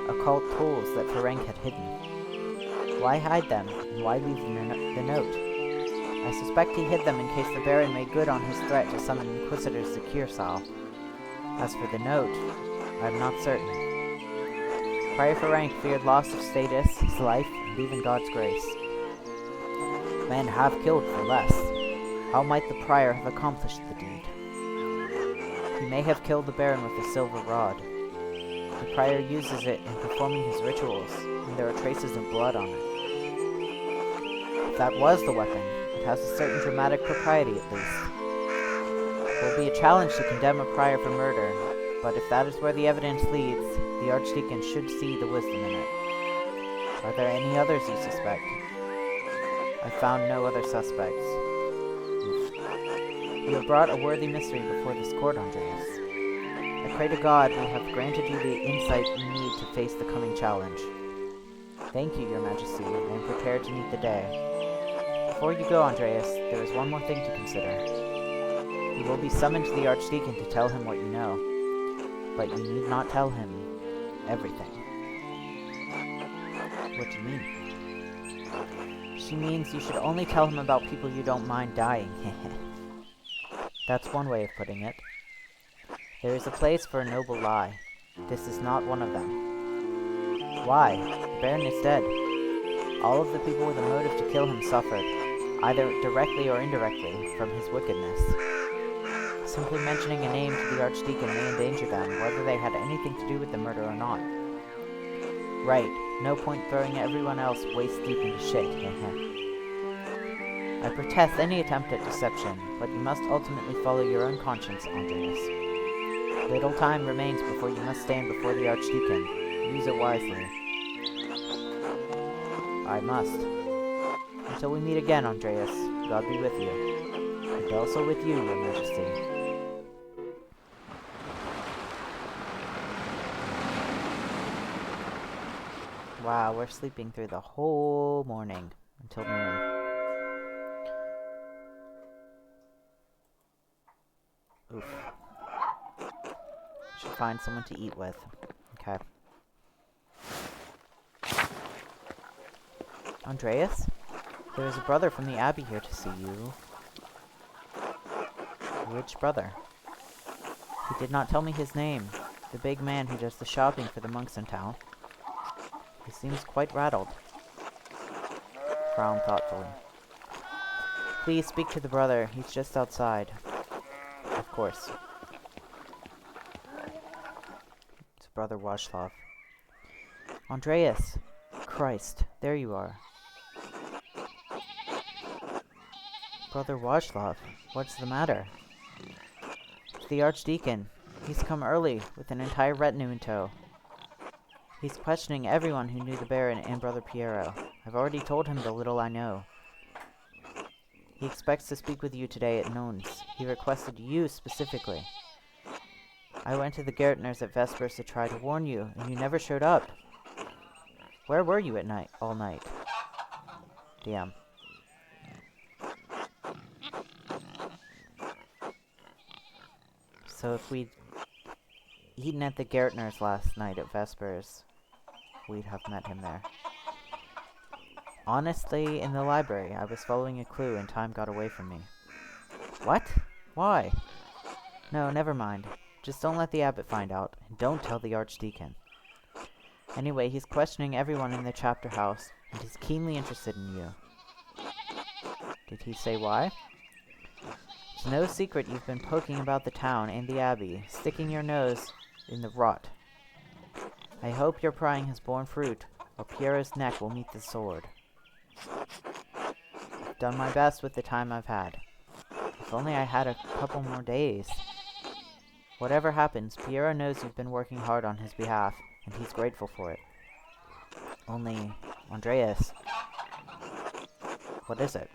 Occult tools that Ferenc had hidden. Why hide them, and why leave the note? I suspect he hid them in case the Baron made good on his threat to summon Inquisitors to Kiersal. As for the note, I am not certain. Prior Ferenc feared loss of status, his life, and even God's grace. Men have killed for less. How might the Prior have accomplished the deed? He may have killed the Baron with a silver rod. The Prior uses it in performing his rituals, and there are traces of blood on it. If that was the weapon, it has a certain dramatic propriety at least. It will be a challenge to condemn a Prior for murder, but if that is where the evidence leads, the Archdeacon should see the wisdom in it. Are there any others you suspect? I found no other suspects. You have brought a worthy mystery before this court, Andreas. I pray to God we have granted you the insight you need to face the coming challenge. Thank you, Your Majesty. I am prepared to meet the day. Before you go, Andreas, there is one more thing to consider. You will be summoned to the Archdeacon to tell him what you know, but you need not tell him everything. What do you mean? She means you should only tell him about people you don't mind dying. That's one way of putting it. There is a place for a noble lie. This is not one of them. Why? The Baron is dead. All of the people with a motive to kill him suffered, either directly or indirectly, from his wickedness. Simply mentioning a name to the Archdeacon may endanger them, whether they had anything to do with the murder or not. Right. No point throwing everyone else waist deep into shit. I protest any attempt at deception, but you must ultimately follow your own conscience, Andreas. Little time remains before you must stand before the Archdeacon. Use it wisely. I must. Until we meet again, Andreas, God be with you. And also with you, Your Majesty. Wow, we're sleeping through the whole morning until noon. Oof. Should find someone to eat with. Okay. Andreas? There is a brother from the Abbey here to see you. Which brother? He did not tell me his name. The big man who does the shopping for the monks in town. He seems quite rattled. Frown thoughtfully. Please speak to the brother. He's just outside. Of course. It's Brother Wachlav. Andreas! Christ, there you are. Brother Wachlav, what's the matter? It's the Archdeacon. He's come early, with an entire retinue in tow. He's questioning everyone who knew the Baron and Brother Piero. I've already told him the little I know. He expects to speak with you today at Nones. He requested you specifically. I went to the Gartners at Vespers to try to warn you, and you never showed up. Where were you at night? All night? Damn. So if we'd eaten at the Gartners last night at Vespers, we'd have met him there. Honestly, in the library, I was following a clue and time got away from me. What? Why? No, never mind. Just don't let the abbot find out, and don't tell the Archdeacon. Anyway, he's questioning everyone in the chapter house, and he's keenly interested in you. Did he say why? It's no secret you've been poking about the town and the abbey, sticking your nose in the rot. I hope your prying has borne fruit, or Piero's neck will meet the sword. I've done my best with the time I've had. If only I had a couple more days. Whatever happens, Piero knows you've been working hard on his behalf, and he's grateful for it. Only, Andreas, what is it?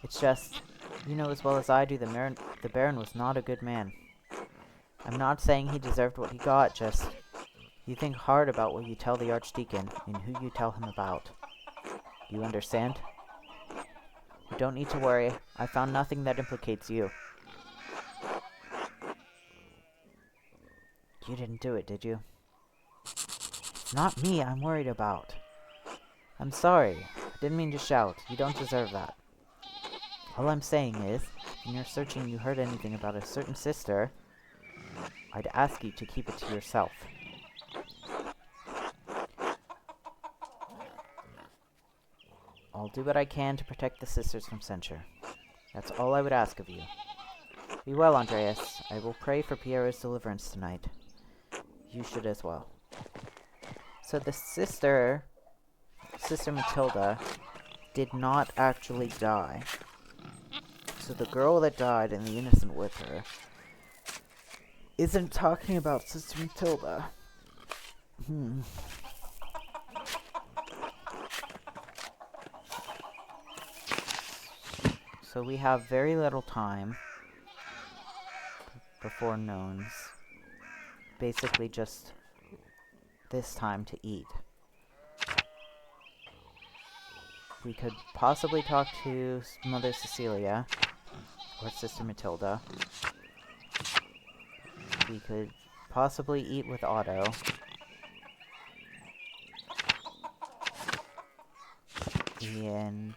It's just, you know as well as I do, the Baron was not a good man. I'm not saying he deserved what he got, just, you think hard about what you tell the Archdeacon, and who you tell him about. Do you understand? You don't need to worry. I found nothing that implicates you. You didn't do it, did you? It's not me I'm worried about. I'm sorry. I didn't mean to shout. You don't deserve that. All I'm saying is, if in your searching you heard anything about a certain sister, I'd ask you to keep it to yourself. I'll do what I can to protect the sisters from censure. That's all I would ask of you. Be well, Andreas. I will pray for Piero's deliverance tonight. You should as well. So the Sister Matilda, did not actually die. So the girl that died and the innocent with her isn't talking about Sister Matilda. So we have very little time before Nones. Basically just this time to eat. We could possibly talk to Mother Cecilia or Sister Matilda. We could possibly eat with Otto. And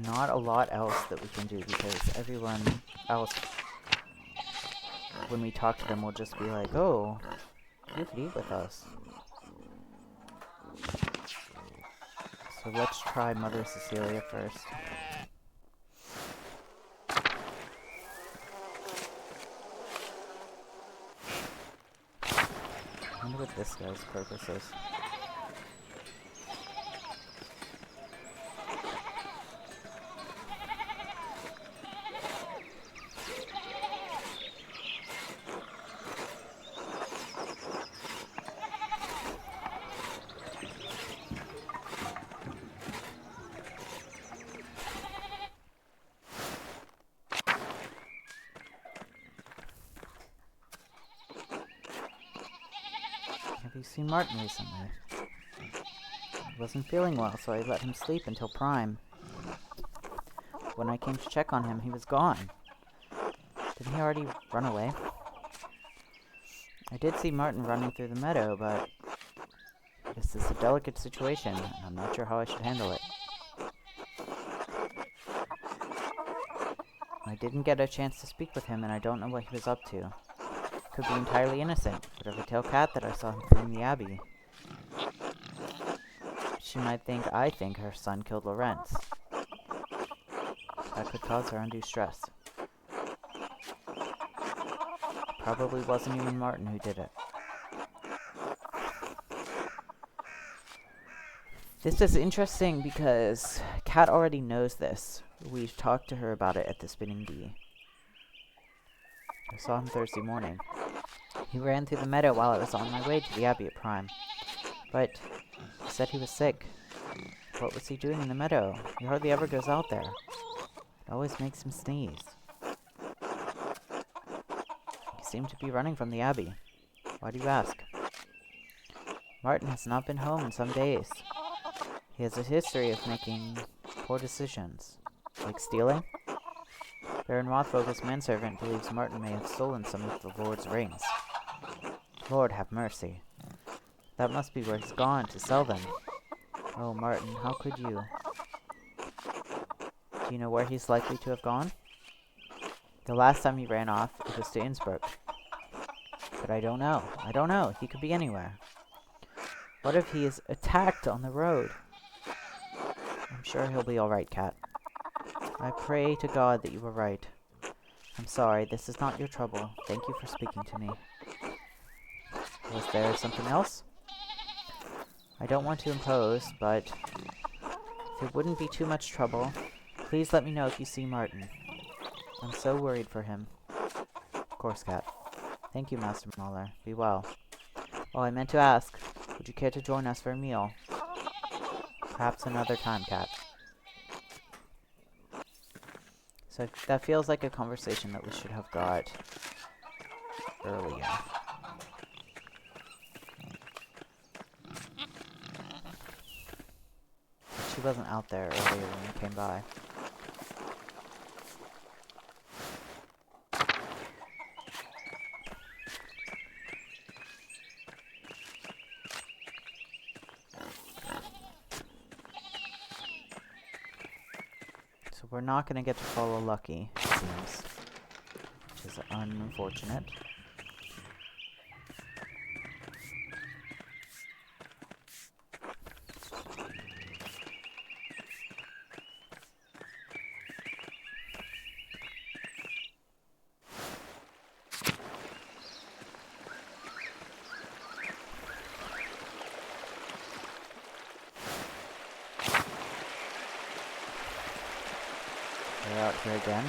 not a lot else that we can do because everyone else, when we talk to them, will just be like, oh, you could eat with us. So let's try Mother Cecilia first. I wonder what this guy's purpose is. Have you seen Martin recently? He wasn't feeling well, so I let him sleep until prime. When I came to check on him, he was gone. Didn't he already run away? I did see Martin running through the meadow, but this is a delicate situation, and I'm not sure how I should handle it. I didn't get a chance to speak with him, and I don't know what he was up to. Could be entirely innocent, but if I tell Kat that I saw him fleeing the Abbey, she might think I think her son killed Lorenz. That could cause her undue stress. Probably wasn't even Martin who did it. This is interesting because Kat already knows this. We've talked to her about it at the Spinning Bee. I saw him Thursday morning. He ran through the meadow while I was on my way to the Abbey at Prime. But he said he was sick. What was he doing in the meadow? He hardly ever goes out there. It always makes him sneeze. He seemed to be running from the Abbey. Why do you ask? Martin has not been home in some days. He has a history of making poor decisions. Like stealing? Baron Rothvogel's manservant believes Martin may have stolen some of the Lord's rings. Lord have mercy. That must be where he's gone to sell them. Oh, Martin, how could you? Do you know where he's likely to have gone? The last time he ran off, it was to Innsbruck. But I don't know. I don't know. He could be anywhere. What if he is attacked on the road? I'm sure he'll be alright, Kat. I pray to God that you were right. I'm sorry, this is not your trouble. Thank you for speaking to me. Was there something else? I don't want to impose, but if it wouldn't be too much trouble, please let me know if you see Martin. I'm so worried for him. Of course, Kat. Thank you, Master Mahler. Be well. Oh, I meant to ask, would you care to join us for a meal? Perhaps another time, Cat. So that feels like a conversation that we should have got earlier. She wasn't out there earlier when we came by. So we're not going to get to follow Lucky, it seems, which is unfortunate. We're out here again.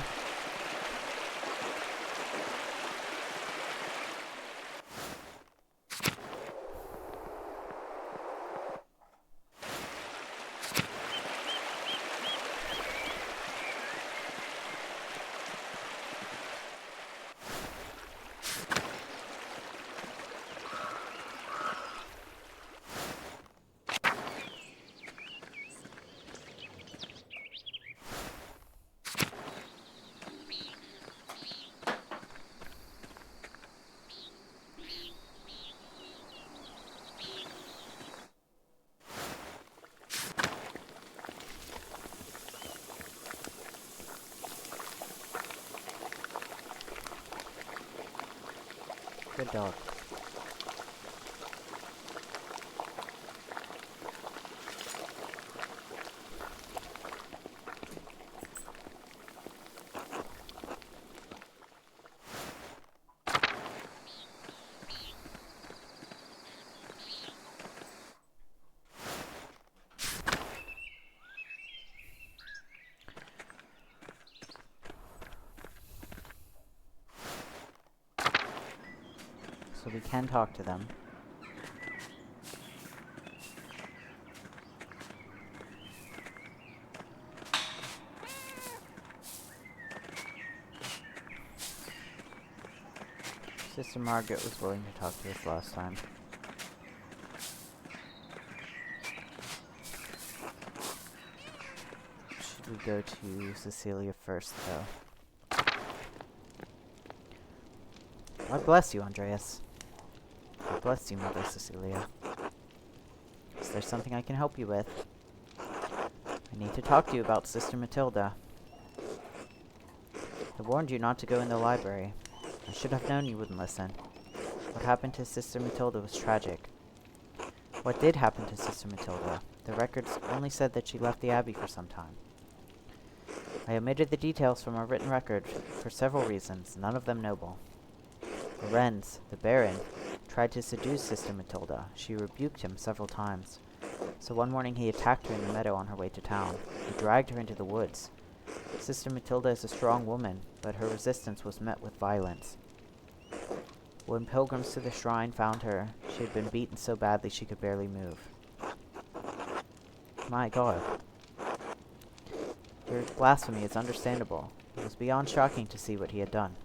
Good dog. So we can talk to them. Sister Margaret was willing to talk to us last time. Should we go to Cecilia first, though? God bless you, Andreas. God bless you, Mother Cecilia. Is there something I can help you with? I need to talk to you about Sister Matilda. I warned you not to go in the library. I should have known you wouldn't listen. What happened to Sister Matilda was tragic. What did happen to Sister Matilda? The records only said that she left the Abbey for some time. I omitted the details from our written record for several reasons, none of them noble. The Wrens, the Baron, tried to seduce Sister Matilda. She rebuked him several times. So one morning he attacked her in the meadow on her way to town. He dragged her into the woods. Sister Matilda is a strong woman, but her resistance was met with violence. When pilgrims to the shrine found her, she had been beaten so badly she could barely move. My God. Your blasphemy is understandable. It was beyond shocking to see what he had done.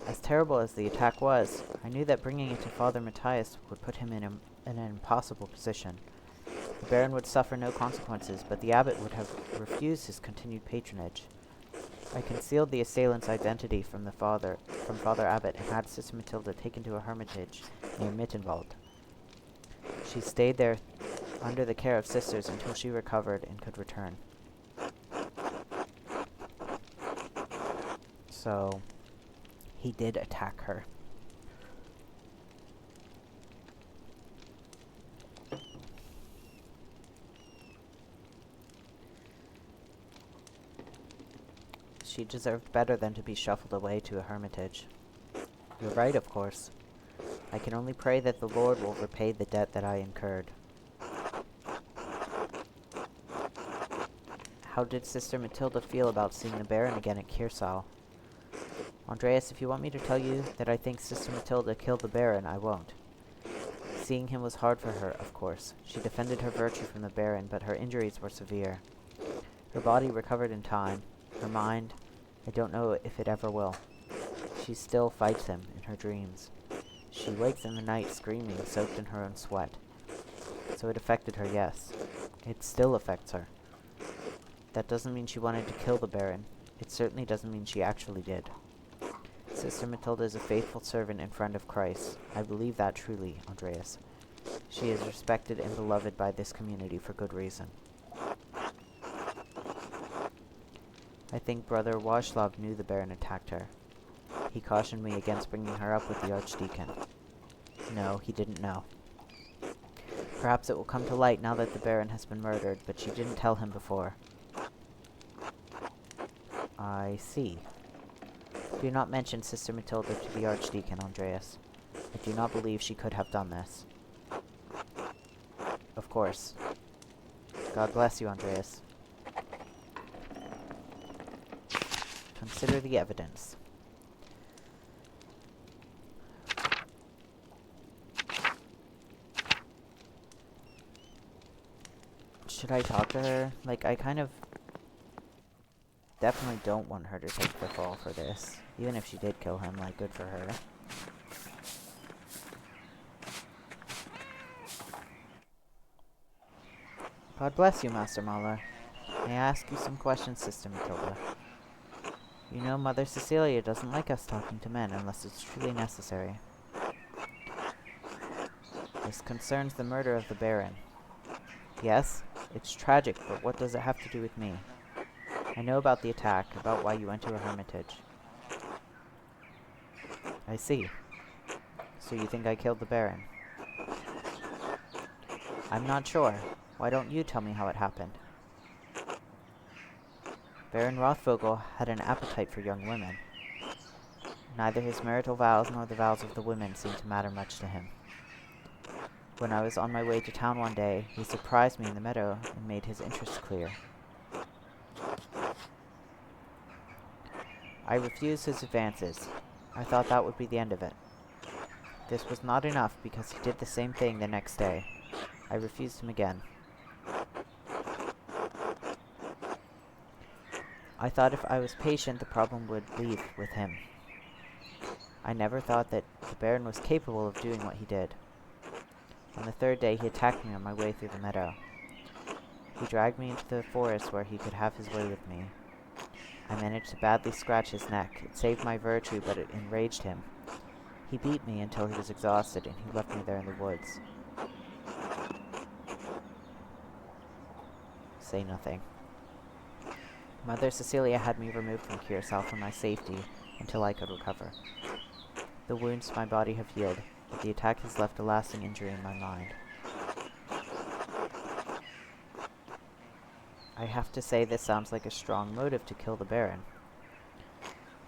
As terrible as the attack was, I knew that bringing it to Father Matthias would put him in an impossible position. The Baron would suffer no consequences, but the abbot would have refused his continued patronage. I concealed the assailant's identity from Father Abbot and had Sister Matilda taken to a hermitage near Mittenwald. She stayed there under the care of sisters until she recovered and could return. So, he did attack her. She deserved better than to be shuffled away to a hermitage. You're right, of course. I can only pray that the Lord will repay the debt that I incurred. How did Sister Matilda feel about seeing the Baron again at Kearsau? Andreas, if you want me to tell you that I think Sister Matilda killed the Baron, I won't. Seeing him was hard for her, of course. She defended her virtue from the Baron, but her injuries were severe. Her body recovered in time. Her mind, I don't know if it ever will. She still fights him in her dreams. She wakes in the night screaming, soaked in her own sweat. So it affected her, yes. It still affects her. That doesn't mean she wanted to kill the Baron. It certainly doesn't mean she actually did. Sister Matilda is a faithful servant and friend of Christ. I believe that truly, Andreas. She is respected and beloved by this community for good reason. I think Brother Wacław knew the Baron attacked her. He cautioned me against bringing her up with the Archdeacon. No, he didn't know. Perhaps it will come to light now that the Baron has been murdered, but she didn't tell him before. I see. Do not mention Sister Matilda to the Archdeacon, Andreas. I do not believe she could have done this. Of course. God bless you, Andreas. Consider the evidence. Should I talk to her? Like, I kind of definitely don't want her to take the fall for this. Even if she did kill him, like, good for her. God bless you, Master Mahler. May I ask you some questions, Sister Matilda? You know, Mother Cecilia doesn't like us talking to men unless it's truly necessary. This concerns the murder of the Baron. Yes, it's tragic, but what does it have to do with me? I know about the attack, about why you went to a hermitage. I see. So you think I killed the Baron? I'm not sure. Why don't you tell me how it happened? Baron Rothvogel had an appetite for young women. Neither his marital vows nor the vows of the women seemed to matter much to him. When I was on my way to town one day, he surprised me in the meadow and made his interest clear. I refused his advances. I thought that would be the end of it. This was not enough because he did the same thing the next day. I refused him again. I thought if I was patient, the problem would leave with him. I never thought that the Baron was capable of doing what he did. On the third day, he attacked me on my way through the meadow. He dragged me into the forest where he could have his way with me. I managed to badly scratch his neck. It saved my virtue, but it enraged him. He beat me until he was exhausted, and he left me there in the woods. Say nothing. Mother Cecilia had me removed from Curacao for my safety until I could recover. The wounds to my body have healed, but the attack has left a lasting injury in my mind. I have to say this sounds like a strong motive to kill the Baron.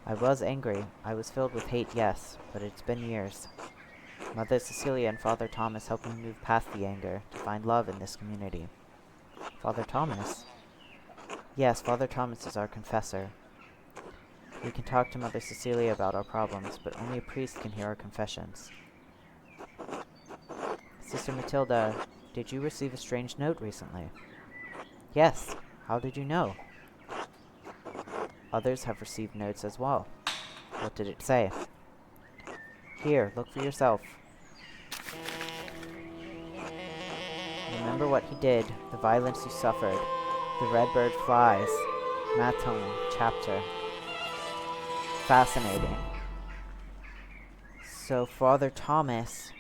I was angry. I was filled with hate, yes, but it's been years. Mother Cecilia and Father Thomas helped me move past the anger, to find love in this community. Father Thomas? Yes, Father Thomas is our confessor. We can talk to Mother Cecilia about our problems, but only a priest can hear our confessions. Sister Matilda, did you receive a strange note recently? Yes. How did you know? Others have received notes as well. What did it say? Here, look for yourself. Remember what he did, the violence you suffered. The red bird flies. Maton, chapter. Fascinating. So Father Thomas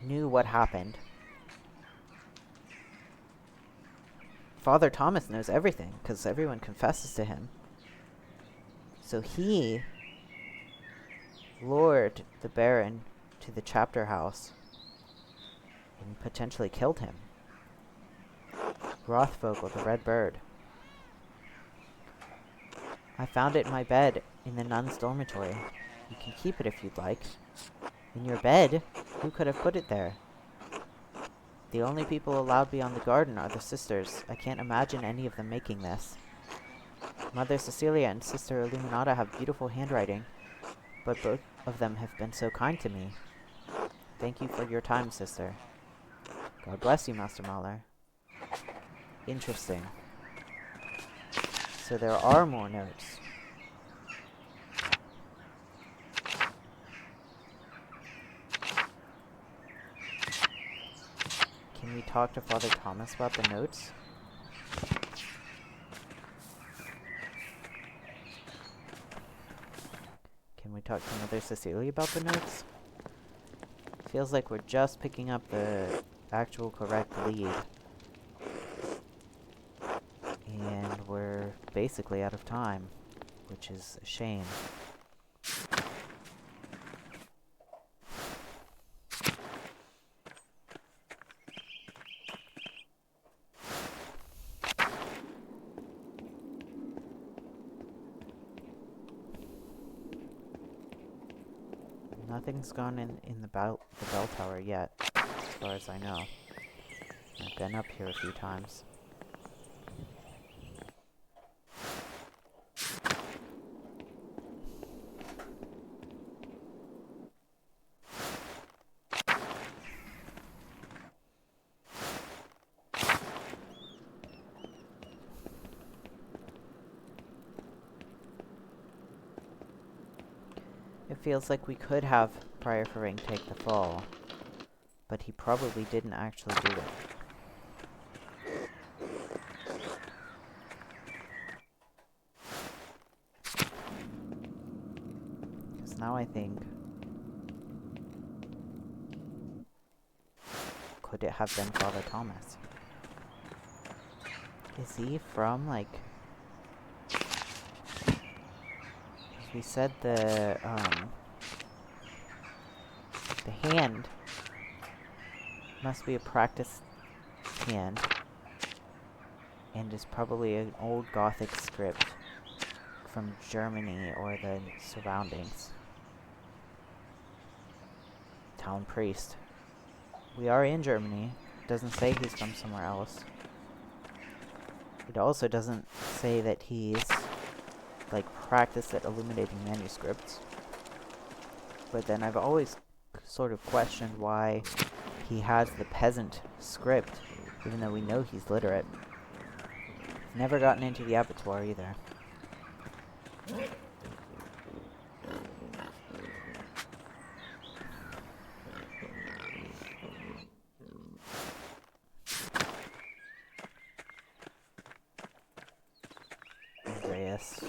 knew what happened. Father Thomas knows everything, because everyone confesses to him. So he lured the Baron to the chapter house and potentially killed him. Rothvogel, the red bird. I found it in my bed in the nuns' dormitory. You can keep it if you'd like. In your bed? Who could have put it there? The only people allowed beyond the garden are the sisters. I can't imagine any of them making this. Mother Cecilia and Sister Illuminata have beautiful handwriting, but both of them have been so kind to me. Thank you for your time, sister. God bless you, Master Mahler. Interesting. So there are more notes. Can we talk to Father Thomas about the notes? Can we talk to Mother Cecilia about the notes? Feels like we're just picking up the actual correct lead. And we're basically out of time, which is a shame. Nothing's gone in the bell tower yet, as far as I know. I've been up here a few times. It feels like we could have Prior Ferenc take the fall, but he probably didn't actually do it. Because now I think, could it have been Father Thomas? Is he from, like... We said the hand must be a practice hand, and is probably an old Gothic script from Germany or the surroundings. Town priest. We are in Germany. It doesn't say he's from somewhere else. It also doesn't say that he's like practiced at illuminating manuscripts. But then I've always sort of questioned why he has the peasant script, even though we know he's literate. Never gotten into the abattoir either. Andreas.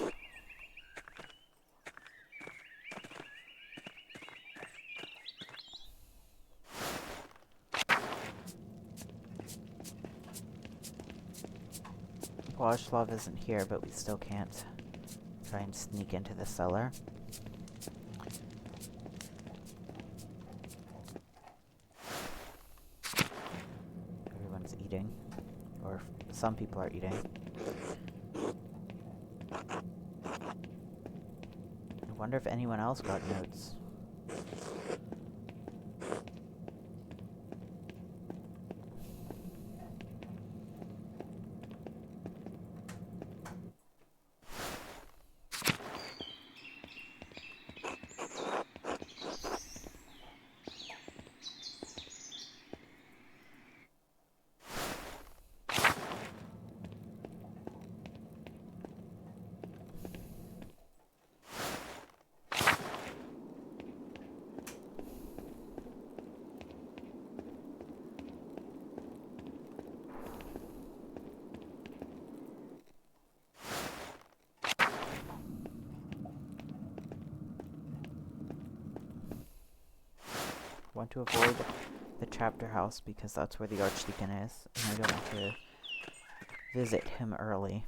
Wojslav isn't here, but we still can't try and sneak into the cellar. Everyone's eating. Or some people are eating. I wonder if anyone else got notes. Want to avoid the chapter house because that's where the Archdeacon is, and I don't want to visit him early.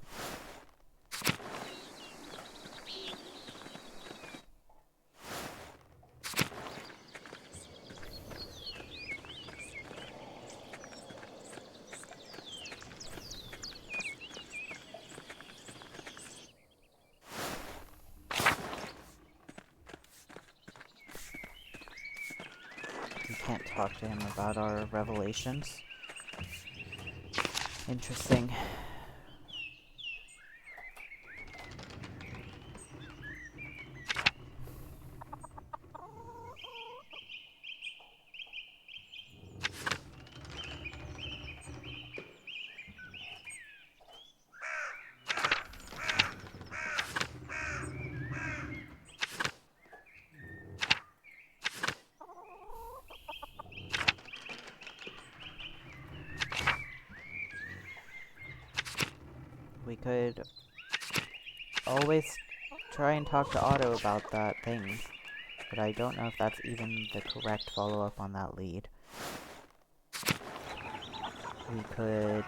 Can't talk to him about our revelations. Interesting. We could always try and talk to Otto about that thing, but I don't know if that's even the correct follow-up on that lead. We could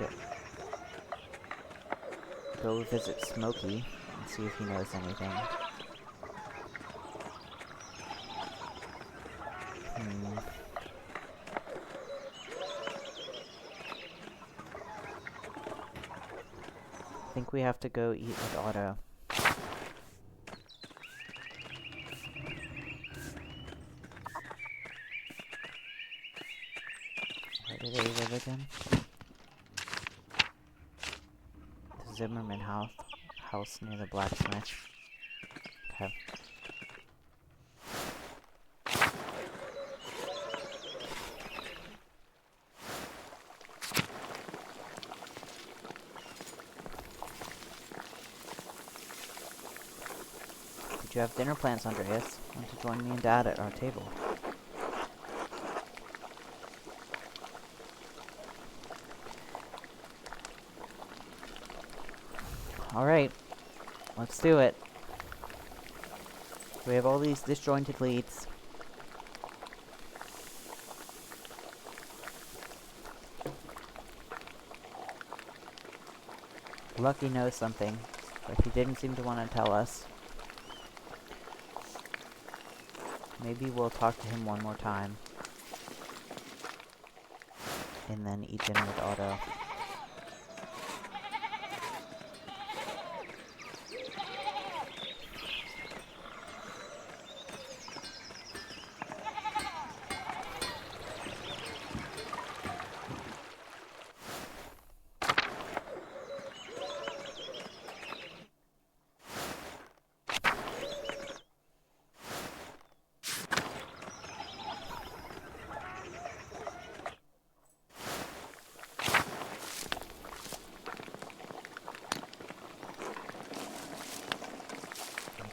go visit Smokey and see if he knows anything. I think we have to go eat with Otto. Where do they live again? The Zimmerman house near the blacksmith. Okay. Did you have dinner plans, Andreas? Want to join me and Dad at our table? Alright, let's do it. We have all these disjointed leads. Lucky knows something, but he didn't seem to want to tell us. Maybe we'll talk to him one more time. And then eat dinner with Otto.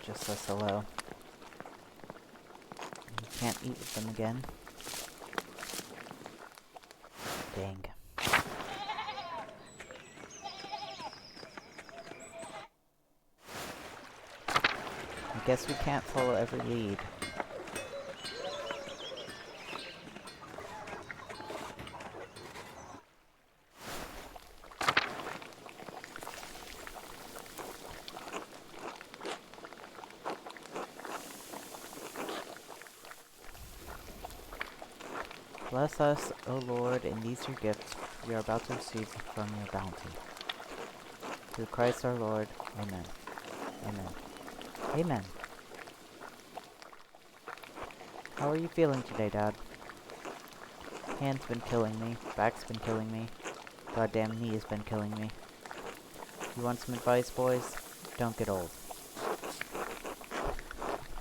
Just says hello. You can't eat with them again. Dang. I guess we can't follow every lead. Bless us, O Lord, and these your gifts we are about to receive from your bounty. Through Christ our Lord. Amen. Amen. Amen. How are you feeling today, Dad? Hand's been killing me. Back's been killing me. Goddamn knee has been killing me. You want some advice, boys? Don't get old.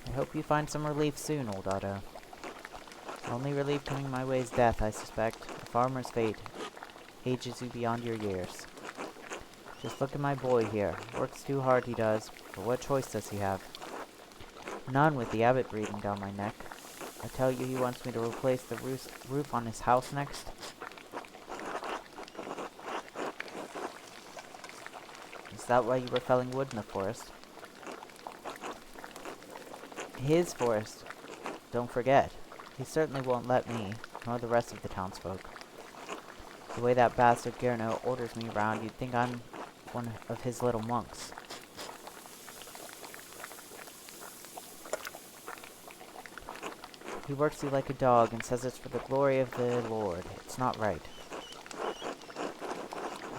I hope you find some relief soon, old Otto. The only relief coming my way is death, I suspect. A farmer's fate ages you beyond your years. Just look at my boy here. Works too hard, he does, but what choice does he have? None, with the abbot breathing down my neck. I tell you he wants me to replace the roof on his house next. Is that why you were felling wood in the forest? His forest. Don't forget. He certainly won't let me, nor the rest of the townsfolk. The way that bastard Gerno orders me around, you'd think I'm one of his little monks. He works you like a dog and says it's for the glory of the Lord. It's not right.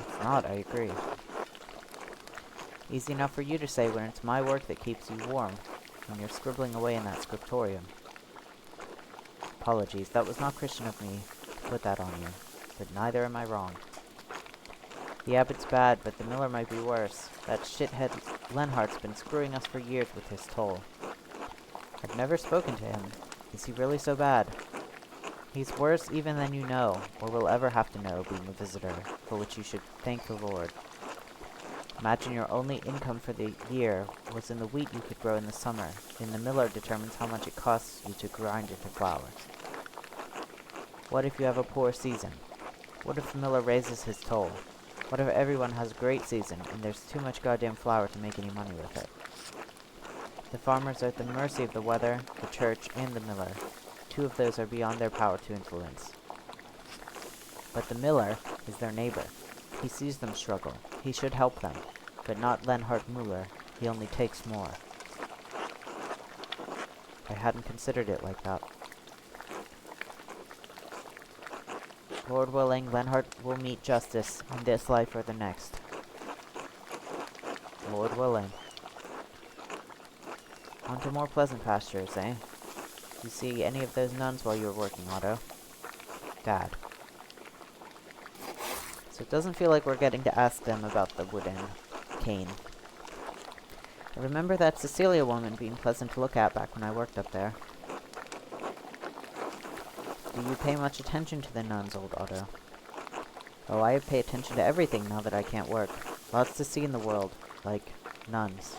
It's not, I agree. Easy enough for you to say when it's my work that keeps you warm, when you're scribbling away in that scriptorium. Apologies, that was not Christian of me to put that on you, but neither am I wrong. The abbot's bad, but the miller might be worse. That shithead Lenhart's been screwing us for years with his toll. I've never spoken to him. Is he really so bad? He's worse even than you know, or will ever have to know, being a visitor, for which you should thank the Lord. Imagine your only income for the year was in the wheat you could grow in the summer, and the miller determines how much it costs you to grind into flour. What if you have a poor season? What if the miller raises his toll? What if everyone has a great season, and there's too much goddamn flour to make any money with it? The farmers are at the mercy of the weather, the church, and the miller. Two of those are beyond their power to influence. But the miller is their neighbor. He sees them struggle. He should help them. But not Lenhart Muller. He only takes more. I hadn't considered it like that. Lord willing, Lenhart will meet justice in this life or the next. Lord willing. On to more pleasant pastures, eh? You see any of those nuns while you were working, Otto? Dad. So it doesn't feel like we're getting to ask them about the wooden cane. I remember that Cecilia woman being pleasant to look at back when I worked up there. Do you pay much attention to the nuns, old Otto? Oh, I pay attention to everything now that I can't work. Lots to see in the world, like nuns.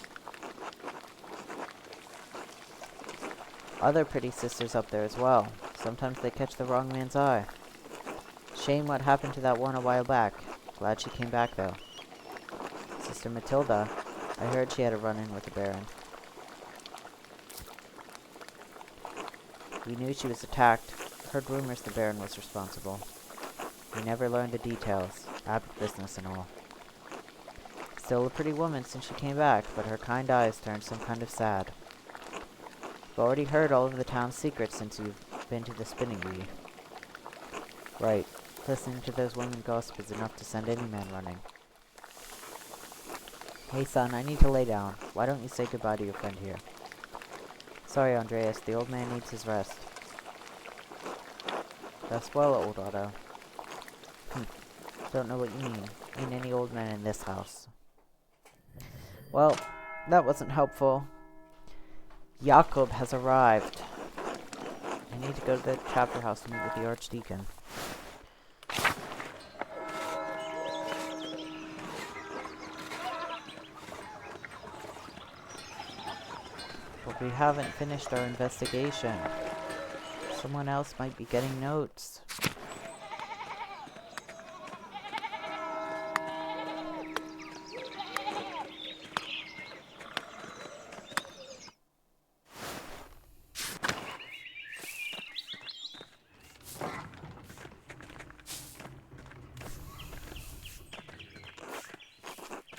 Other pretty sisters up there as well. Sometimes they catch the wrong man's eye. Shame what happened to that one a while back. Glad she came back, though. Sister Matilda. I heard she had a run-in with the Baron. We knew she was attacked. Heard rumors the Baron was responsible. We never learned the details. Abbot business and all. Still a pretty woman since she came back, but her kind eyes turned some kind of sad. You've already heard all of the town's secrets since you've been to the spinning bee. Right. Listening to those women gossip is enough to send any man running. Hey son, I need to lay down. Why don't you say goodbye to your friend here? Sorry, Andreas, the old man needs his rest. Rest well, old Otto. Don't know what you mean. Ain't any old men in this house. Well, that wasn't helpful. Jakob has arrived. I need to go to the chapter house to meet with the Archdeacon. But we haven't finished our investigation. Someone else might be getting notes.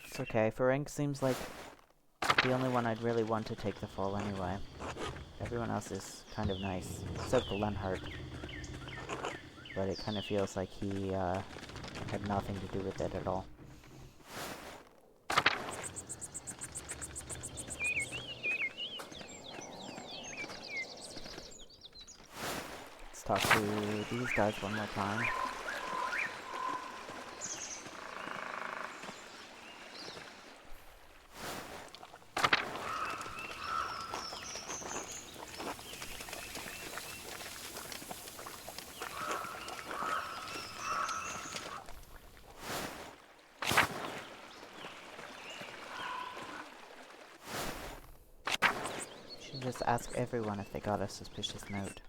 It's okay, Ferenc seems like the only one I'd really want to take the fall anyway. Everyone else is kind of nice, except for Lenhart. But it kind of feels like he had nothing to do with it at all. Let's talk to these guys one more time. Just ask everyone if they got a suspicious note.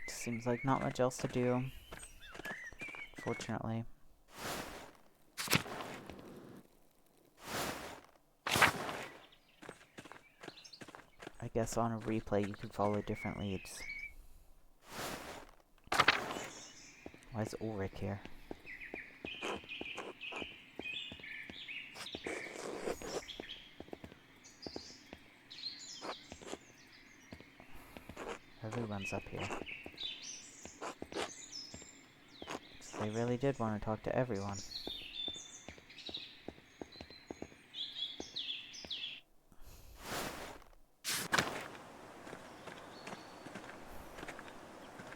Seems like not much else to do, fortunately. I guess on a replay you can follow different leads. Why is Ulrich here? Everyone's up here. They really did want to talk to everyone.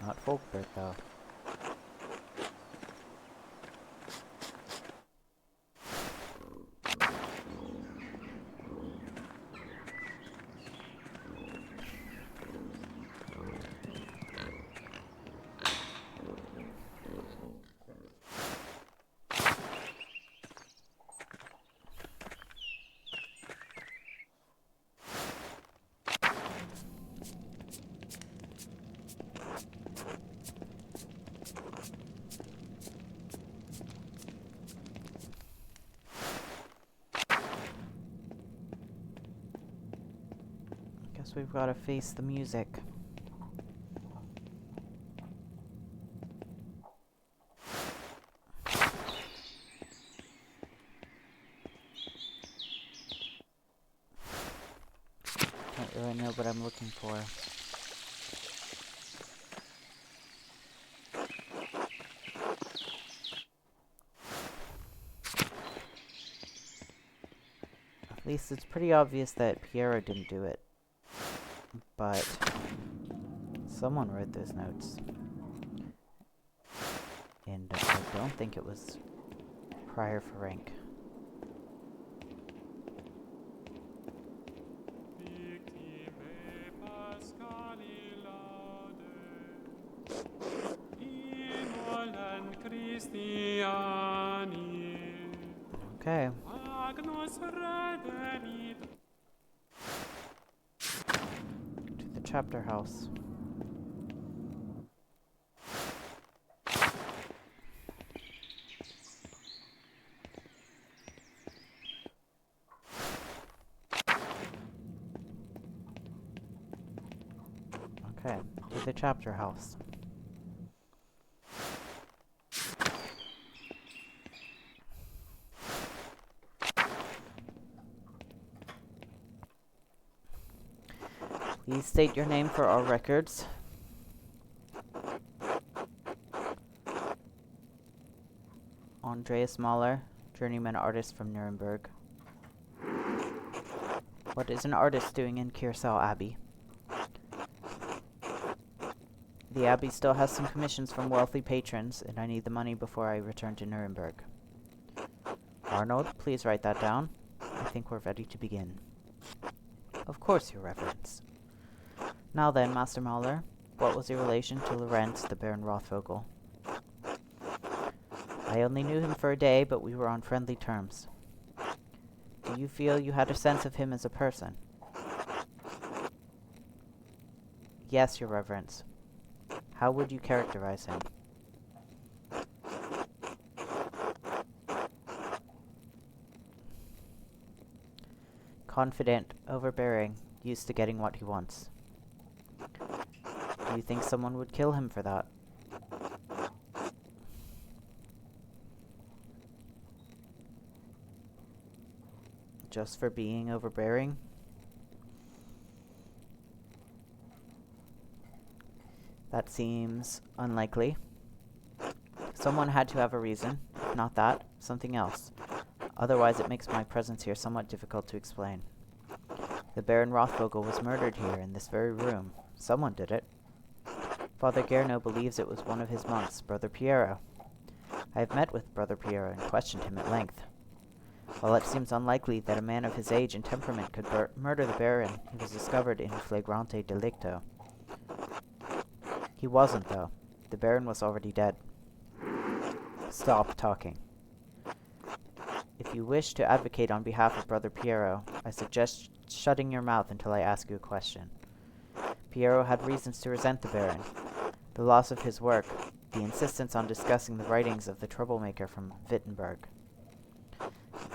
Not Folkbert, though. Guess we've got to face the music. Don't really know what I'm looking for. At least it's pretty obvious that Piero didn't do it. But someone wrote those notes. And I don't think it was Prior Ferenc. Okay. To the chapter house. Okay, to the chapter house. Please state your name for our records. Andreas Mahler, journeyman artist from Nuremberg. What is an artist doing in Kirsau Abbey? The Abbey still has some commissions from wealthy patrons, and I need the money before I return to Nuremberg. Arnold, please write that down. I think we're ready to begin. Of course, Your Reverence. Now then, Master Mahler, what was your relation to Lorenz, the Baron Rothvogel? I only knew him for a day, but we were on friendly terms. Do you feel you had a sense of him as a person? Yes, Your Reverence. How would you characterize him? Confident, overbearing, used to getting what he wants. Do you think someone would kill him for that? Just for being overbearing? That seems unlikely. Someone had to have a reason. If not that, something else. Otherwise, it makes my presence here somewhat difficult to explain. The Baron Rothvogel was murdered here in this very room. Someone did it. Father Gerno believes it was one of his monks, Brother Piero. I have met with Brother Piero and questioned him at length. While it seems unlikely that a man of his age and temperament could murder the Baron, he was discovered in flagrante delicto. He wasn't, though. The Baron was already dead. Stop talking. If you wish to advocate on behalf of Brother Piero, I suggest shutting your mouth until I ask you a question. Piero had reasons to resent the Baron. The loss of his work, the insistence on discussing the writings of the troublemaker from Wittenberg.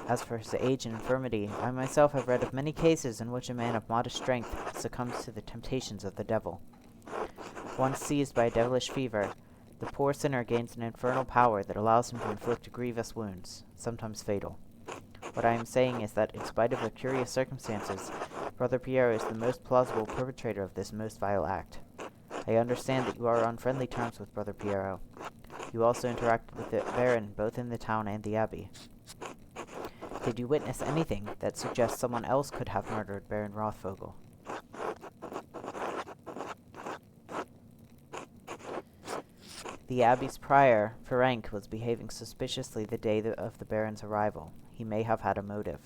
As for his age and infirmity, I myself have read of many cases in which a man of modest strength succumbs to the temptations of the devil. Once seized by a devilish fever, the poor sinner gains an infernal power that allows him to inflict grievous wounds, sometimes fatal. What I am saying is that, in spite of the curious circumstances, Brother Piero is the most plausible perpetrator of this most vile act. I understand that you are on friendly terms with Brother Piero. You also interacted with the Baron both in the town and the Abbey. Did you witness anything that suggests someone else could have murdered Baron Rothvogel? The Abbey's prior, Ferenc, was behaving suspiciously the day of the Baron's arrival. He may have had a motive.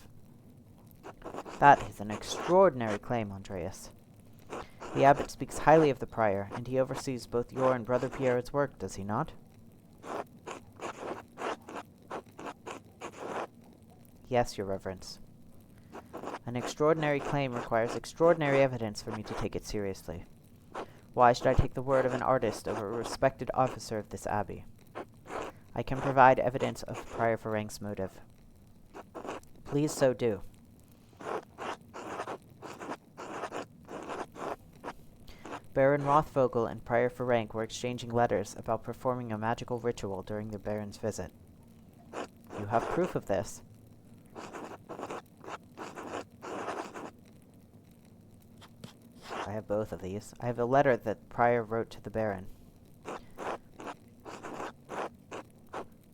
That is an extraordinary claim, Andreas. The abbot speaks highly of the prior, and he oversees both your and Brother Pierre's work, does he not? Yes, Your Reverence. An extraordinary claim requires extraordinary evidence for me to take it seriously. Why should I take the word of an artist over a respected officer of this abbey? I can provide evidence of Prior Ferenc's motive. Please so do. Baron Rothvogel and Prior Ferenc were exchanging letters about performing a magical ritual during the Baron's visit. You have proof of this. I have both of these. I have a letter that Prior wrote to the Baron.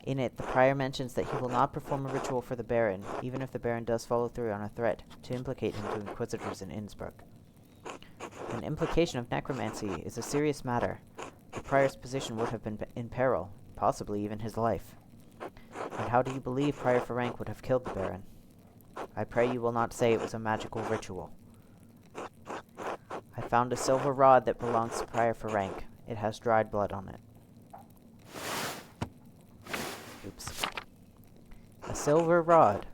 In it, the Prior mentions that he will not perform a ritual for the Baron, even if the Baron does follow through on a threat to implicate him to Inquisitors in Innsbruck. An implication of necromancy is a serious matter. The Prior's position would have been in peril, possibly even his life. And how do you believe Prior Ferenc would have killed the Baron? I pray you will not say it was a magical ritual. I found a silver rod that belongs to Prior Ferenc. It has dried blood on it. Oops. A silver rod.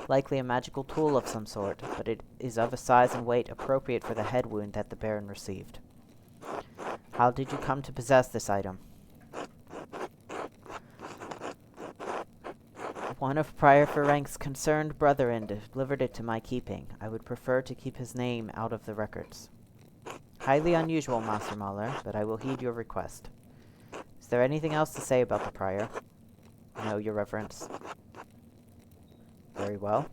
Likely a magical tool of some sort, but it is of a size and weight appropriate for the head wound that the Baron received. How did you come to possess this item? One of Prior Ferenc's concerned brethren delivered it to my keeping. I would prefer to keep his name out of the records. Highly unusual, Master Mahler, but I will heed your request. Is there anything else to say about the Prior? No, Your Reverence. Very well.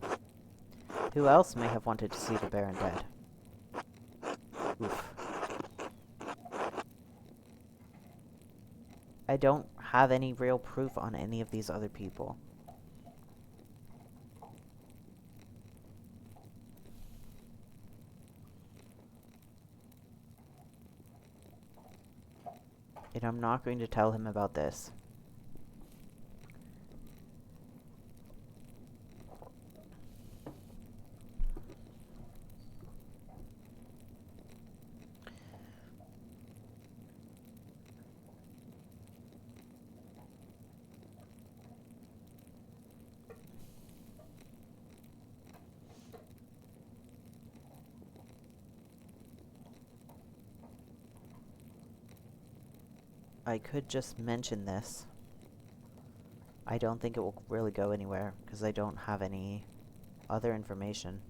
Who else may have wanted to see the Baron dead? Oof. I don't have any real proof on any of these other people. And I'm not going to tell him about this. I could just mention this. I don't think it will really go anywhere, because I don't have any other information.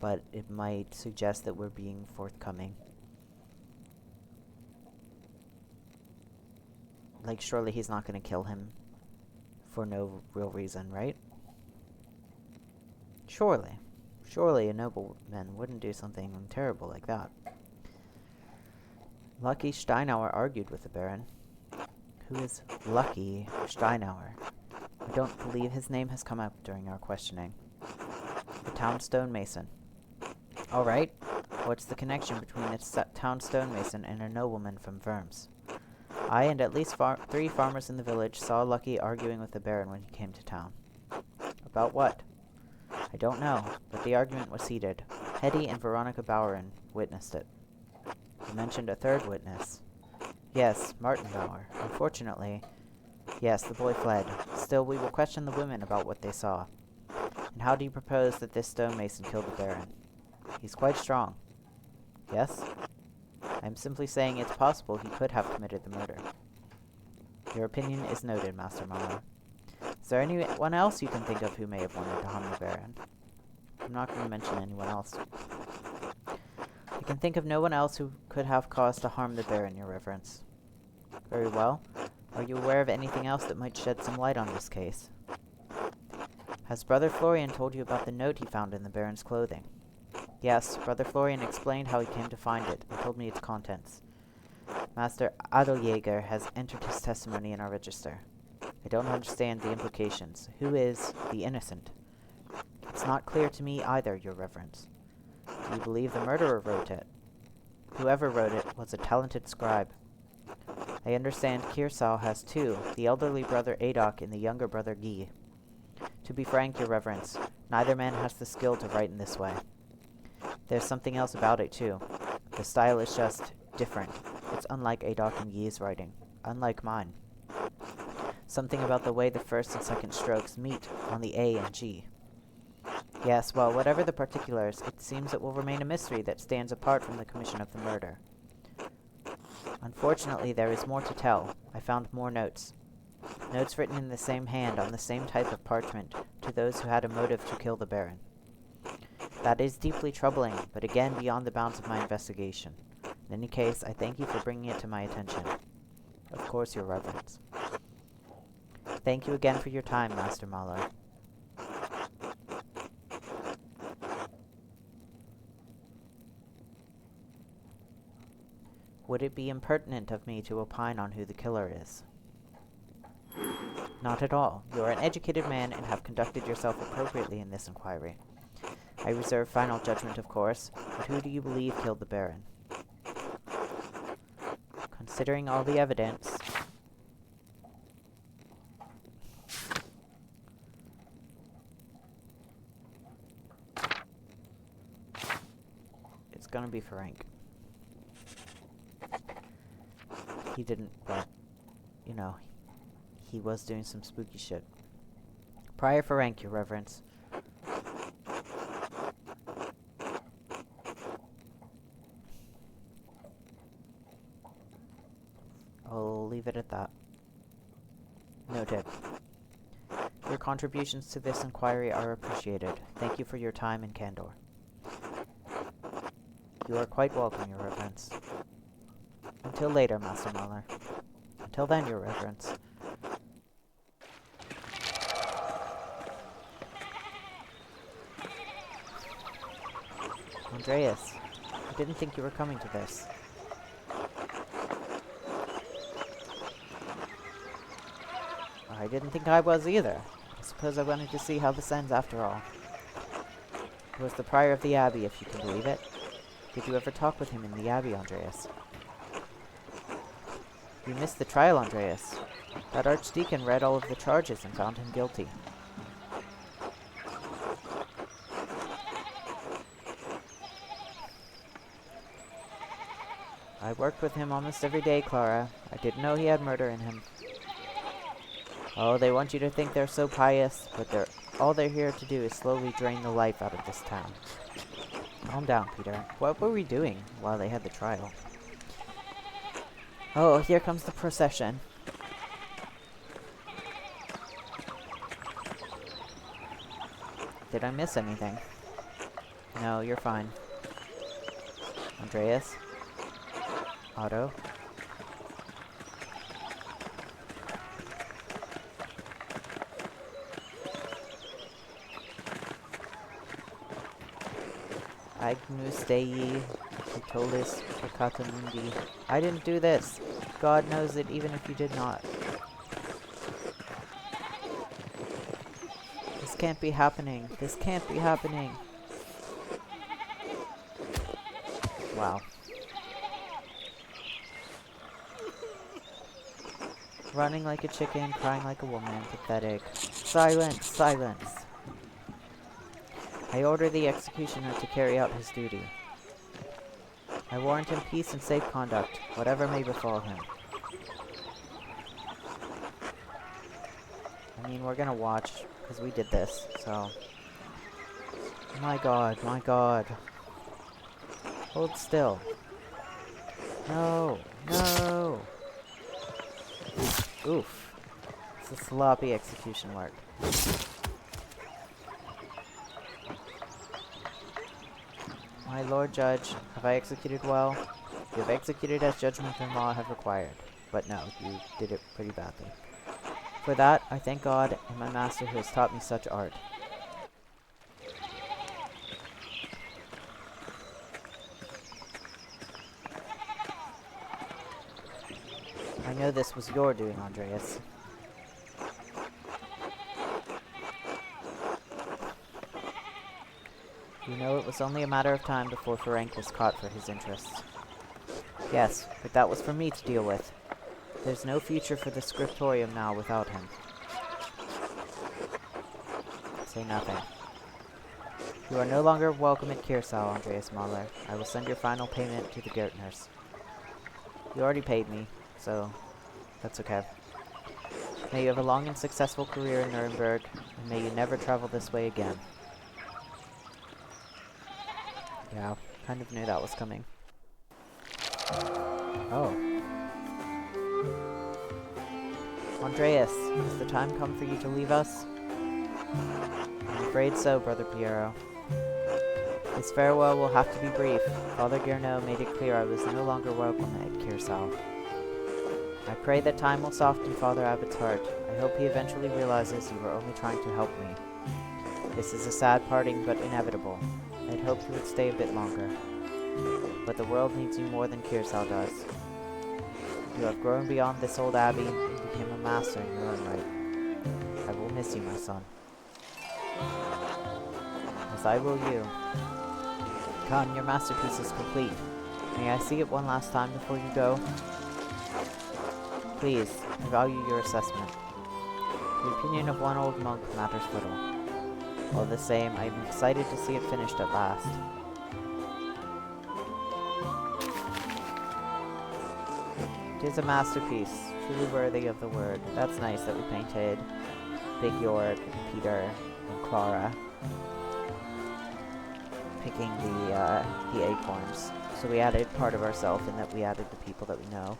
But it might suggest that we're being forthcoming. Like, surely he's not going to kill him for no real reason, right? Surely. Surely a nobleman wouldn't do something terrible like that. Lucky Steinauer argued with the Baron. Who is Lucky Steinauer? I don't believe his name has come up during our questioning. The town stonemason. Alright, what's the connection between this town stonemason and a nobleman from Worms? I and at least 3 farmers in the village saw Lucky arguing with the Baron when he came to town. About what? I don't know, but the argument was heated. Hetty and Veronica Bauerin witnessed it. You mentioned a third witness. Yes, Martin Bauer. Unfortunately, yes, the boy fled. Still, we will question the women about what they saw. And how do you propose that this stonemason killed the Baron? He's quite strong. Yes? I'm simply saying it's possible he could have committed the murder. Your opinion is noted, Master Mahler. Is there anyone else you can think of who may have wanted to harm the Baron? I'm not going to mention anyone else. I can think of no one else who could have cause to harm the Baron, Your Reverence. Very well. Are you aware of anything else that might shed some light on this case? Has Brother Florian told you about the note he found in the Baron's clothing? Yes, Brother Florian explained how he came to find it, and told me its contents. Master Adeljäger has entered his testimony in our register. I don't understand the implications. Who is the innocent? It's not clear to me either, Your Reverence. Do you believe the murderer wrote it? Whoever wrote it was a talented scribe. I understand Kirsau has 2, the elderly brother Adok and the younger brother Guy. To be frank, Your Reverence, neither man has the skill to write in this way. There's something else about it, too. The style is just different. It's unlike Adok and Guy's writing. Unlike mine. Something about the way the first and second strokes meet on the A and G. Yes, well, whatever the particulars, it seems it will remain a mystery that stands apart from the commission of the murder. Unfortunately, there is more to tell. I found more notes. Notes written in the same hand on the same type of parchment to those who had a motive to kill the Baron. That is deeply troubling, but again beyond the bounds of my investigation. And In any case, I thank you for bringing it to my attention. Of course, Your Reverence. Thank you again for your time, Master Mahler. Would it be impertinent of me to opine on who the killer is? Not at all. You are an educated man and have conducted yourself appropriately in this inquiry. I reserve final judgment, of course, but who do you believe killed the Baron? Considering all the evidence... it's gonna be Frank. He didn't, but, you know, he was doing some spooky shit. Prior Frank, Your Reverence. I'll leave it at that. Noted. Your contributions to this inquiry are appreciated. Thank you for your time and candor. You are quite welcome, Your Reverence. Until later, Master Mahler. Until then, Your Reverence. Andreas, I didn't think you were coming to this. I didn't think I was either. I suppose I wanted to see how this ends after all. It was the prior of the Abbey, if you can believe it. Did you ever talk with him in the Abbey, Andreas? You missed the trial, Andreas. That archdeacon read all of the charges and found him guilty. I worked with him almost every day, Clara. I didn't know he had murder in him. Oh, they want you to think they're so pious, but all they're here to do is slowly drain the life out of this town. Calm down, Peter. What were we doing while they had the trial? Oh, here comes the procession. Did I miss anything? No, you're fine. Andreas? Otto? Agnus Dei, Titolis, Peccata Mundi. I didn't do this. God knows it, even if you did not. This can't be happening. This can't be happening. Wow. Running like a chicken, crying like a woman. Pathetic. Silence! Silence! I order the executioner to carry out his duty. I warrant him peace and safe conduct, whatever may befall him. I mean, we're gonna watch, because we did this, so... My god, my god. Hold still. No, no! Oof. It's a sloppy execution work. My Lord Judge, have I executed well? You have executed as judgment and law have required. But no, you did it pretty badly. For that, I thank God and my master who has taught me such art. I know this was your doing, Andreas. You know it was only a matter of time before Ferenc was caught for his interests. Yes, but that was for me to deal with. There's no future for the scriptorium now without him. Say nothing. You are no longer welcome at Kirsau, Andreas Mahler. I will send your final payment to the Gärtners. You already paid me, so that's okay. May you have a long and successful career in Nuremberg, and may you never travel this way again. Yeah, kind of knew that was coming. Oh. Andreas, has the time come for you to leave us? I'm afraid so, Brother Piero. His farewell will have to be brief. Father Gernaud made it clear I was no longer welcome at Kirsal. I pray that time will soften Father Abbott's heart. I hope he eventually realizes you were only trying to help me. This is a sad parting, but inevitable. I'd hoped you would stay a bit longer. But the world needs you more than Kirsal does. You have grown beyond this old abbey and became a master in your own right. I will miss you, my son. As I will you. Khan, your masterpiece is complete. May I see it one last time before you go? Please, I value your assessment. The opinion of one old monk matters little. All the same, I am excited to see it finished at last. It is a masterpiece, truly worthy of the word. That's nice that we painted Big York, and Peter, and Clara picking the acorns. So we added part of ourselves in that we added the people that we know.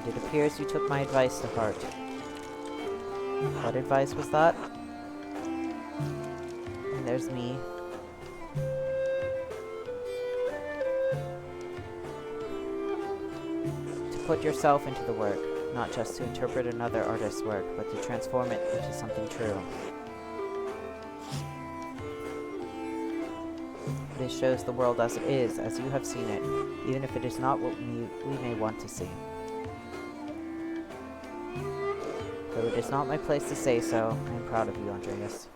It appears you took my advice to heart. What advice was that? And there's me. To put yourself into the work, not just to interpret another artist's work, but to transform it into something true. This shows the world as it is, as you have seen it, even if it is not what we may want to see. Though it is not my place to say so, I am proud of you, Andreas.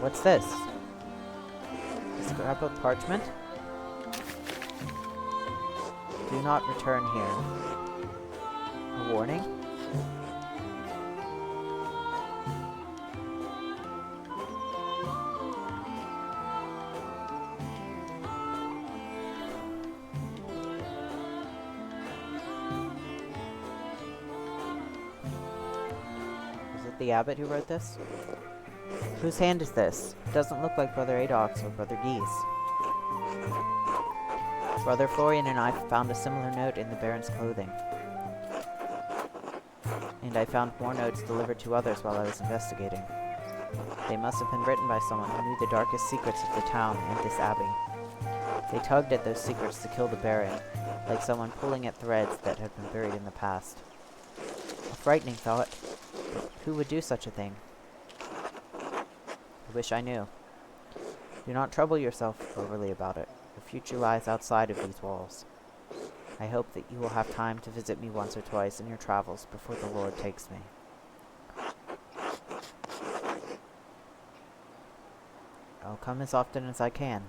What's this? A scrap of parchment? Do not return here. A warning? The abbot who wrote this? Whose hand is this? It doesn't look like Brother Adolf's or Brother Guy's. Brother Florian and I found a similar note in the Baron's clothing. And I found more notes delivered to others while I was investigating. They must have been written by someone who knew the darkest secrets of the town and this abbey. They tugged at those secrets to kill the Baron, like someone pulling at threads that had been buried in the past. A frightening thought. Who would do such a thing? I wish I knew. Do not trouble yourself overly about it. The future lies outside of these walls. I hope that you will have time to visit me once or twice in your travels before the Lord takes me. I'll come as often as I can,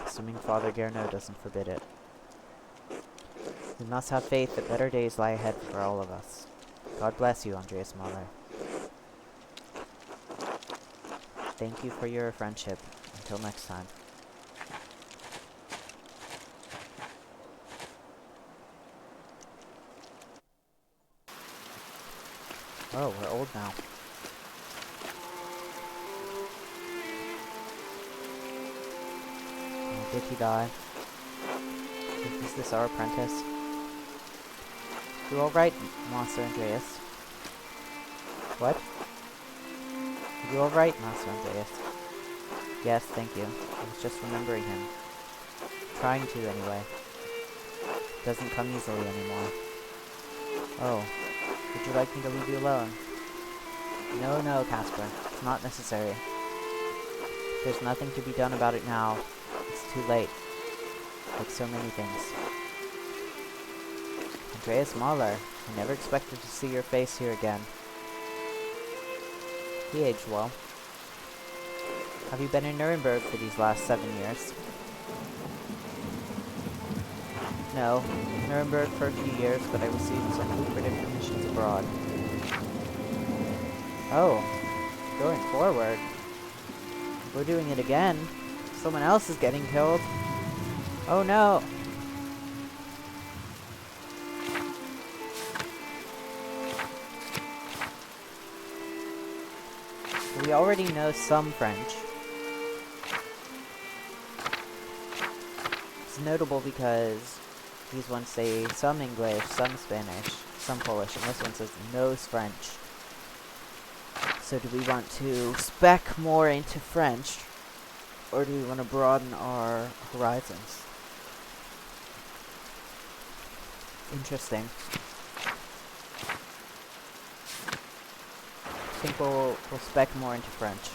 assuming Father Gernaud doesn't forbid it. We must have faith that better days lie ahead for all of us. God bless you, Andreas Mahler. Thank you for your friendship. Until next time. Oh, we're old now. Oh, did he die? Is this our apprentice? You alright, Master Andreas? What? You alright, Master Andreas? Yes, thank you. I was just remembering him. Trying to, anyway. Doesn't come easily anymore. Oh. Would you like me to leave you alone? No, Casper. It's not necessary. There's nothing to be done about it now. It's too late. Like so many things. Andreas Mahler. I never expected to see your face here again. He aged well. Have you been in Nuremberg for these last 7 years? No, Nuremberg for a few years, but I received some lucrative commissions abroad. Oh, going forward. We're doing it again. Someone else is getting killed. Oh no! We already know some French. It's notable because These ones say some English, some Spanish, some Polish, and this one says no French. So do we want to spec more into French, or do we want to broaden our horizons? Interesting. I think we'll spec more into French.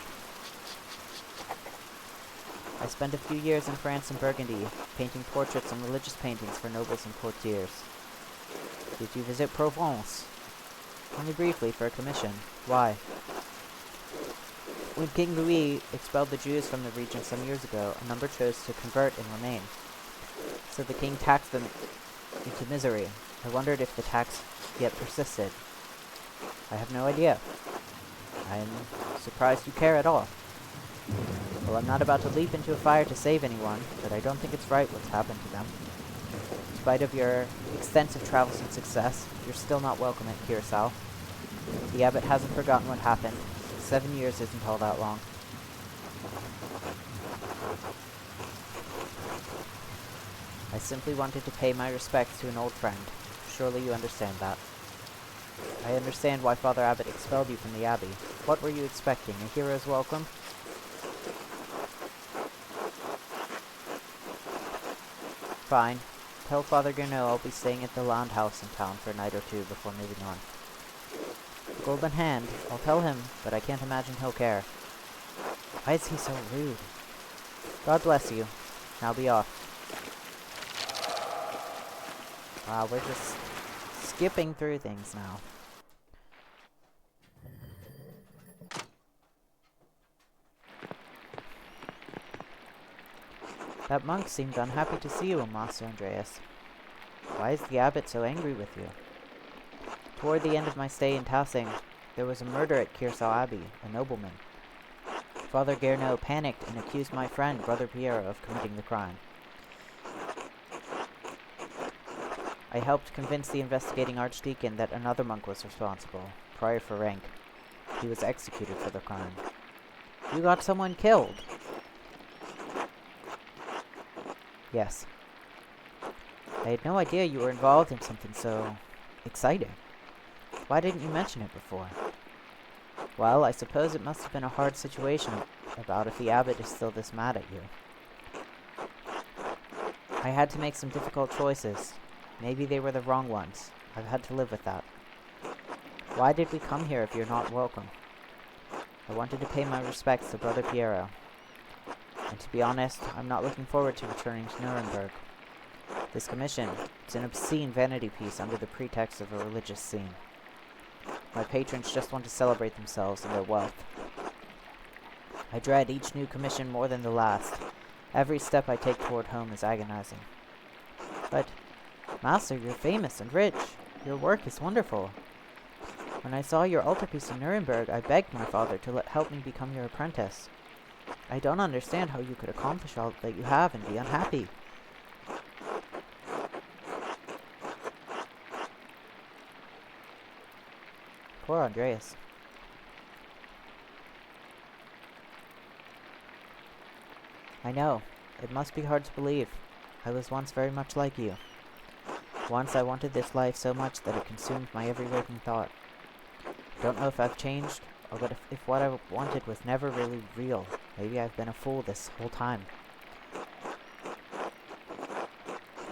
I spent a few years in France and Burgundy, painting portraits and religious paintings for nobles and courtiers. Did you visit Provence? Only briefly for a commission. Why? When King Louis expelled the Jews from the region some years ago, a number chose to convert and remain. So the king taxed them into misery. I wondered if the tax yet persisted. I have no idea. I am surprised you care at all. Well, I'm not about to leap into a fire to save anyone, but I don't think it's right what's happened to them. In spite of your extensive travels and success, you're still not welcome at Curacao. The abbot hasn't forgotten what happened. 7 years isn't all that long. I simply wanted to pay my respects to an old friend. Surely you understand that. I understand why Father Abbot expelled you from the abbey. What were you expecting? A hero's welcome? Fine. Tell Father Gernot I'll be staying at the Land House in town for a night or two before moving on. Golden Hand. I'll tell him, but I can't imagine he'll care. Why is he so rude? God bless you. Now be off. Wow, we're just skipping through things now. That monk seemed unhappy to see you, Master Andreas. Why is the abbot so angry with you? Toward the end of my stay in Tassing, there was a murder at Curacao Abbey, a nobleman. Father Gernot panicked and accused my friend, Brother Piero, of committing the crime. I helped convince the investigating archdeacon that another monk was responsible, Prior for rank. He was executed for the crime. You got someone killed! Yes. I had no idea you were involved in something so exciting. Why didn't you mention it before? Well, I suppose it must have been a hard situation about if the abbot is still this mad at you. I had to make some difficult choices. Maybe they were the wrong ones. I've had to live with that. Why did we come here if you're not welcome? I wanted to pay my respects to Brother Piero. And to be honest, I'm not looking forward to returning to Nuremberg. This commission, it's an obscene vanity piece under the pretext of a religious scene. My patrons just want to celebrate themselves and their wealth. I dread each new commission more than the last. Every step I take toward home is agonizing. But, Master, you're famous and rich. Your work is wonderful. When I saw your altarpiece in Nuremberg, I begged my father to help me become your apprentice. I don't understand how you could accomplish all that you have and be unhappy. Poor Andreas. I know. It must be hard to believe. I was once very much like you. Once I wanted this life so much that it consumed my every waking thought. Don't know if I've changed, or if what I wanted was never really real. Maybe I've been a fool this whole time.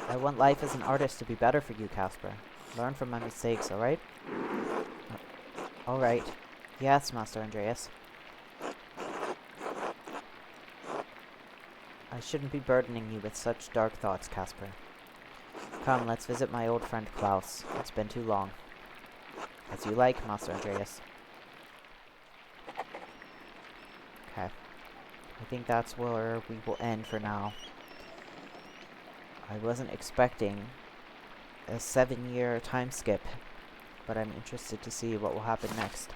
I want life as an artist to be better for you, Casper. Learn from my mistakes, alright? Alright. Yes, Master Andreas. I shouldn't be burdening you with such dark thoughts, Casper. Come, let's visit my old friend Klaus. It's been too long. As you like, Master Andreas. Okay. I think that's where we will end for now. I wasn't expecting a 7-year time skip, but I'm interested to see what will happen next.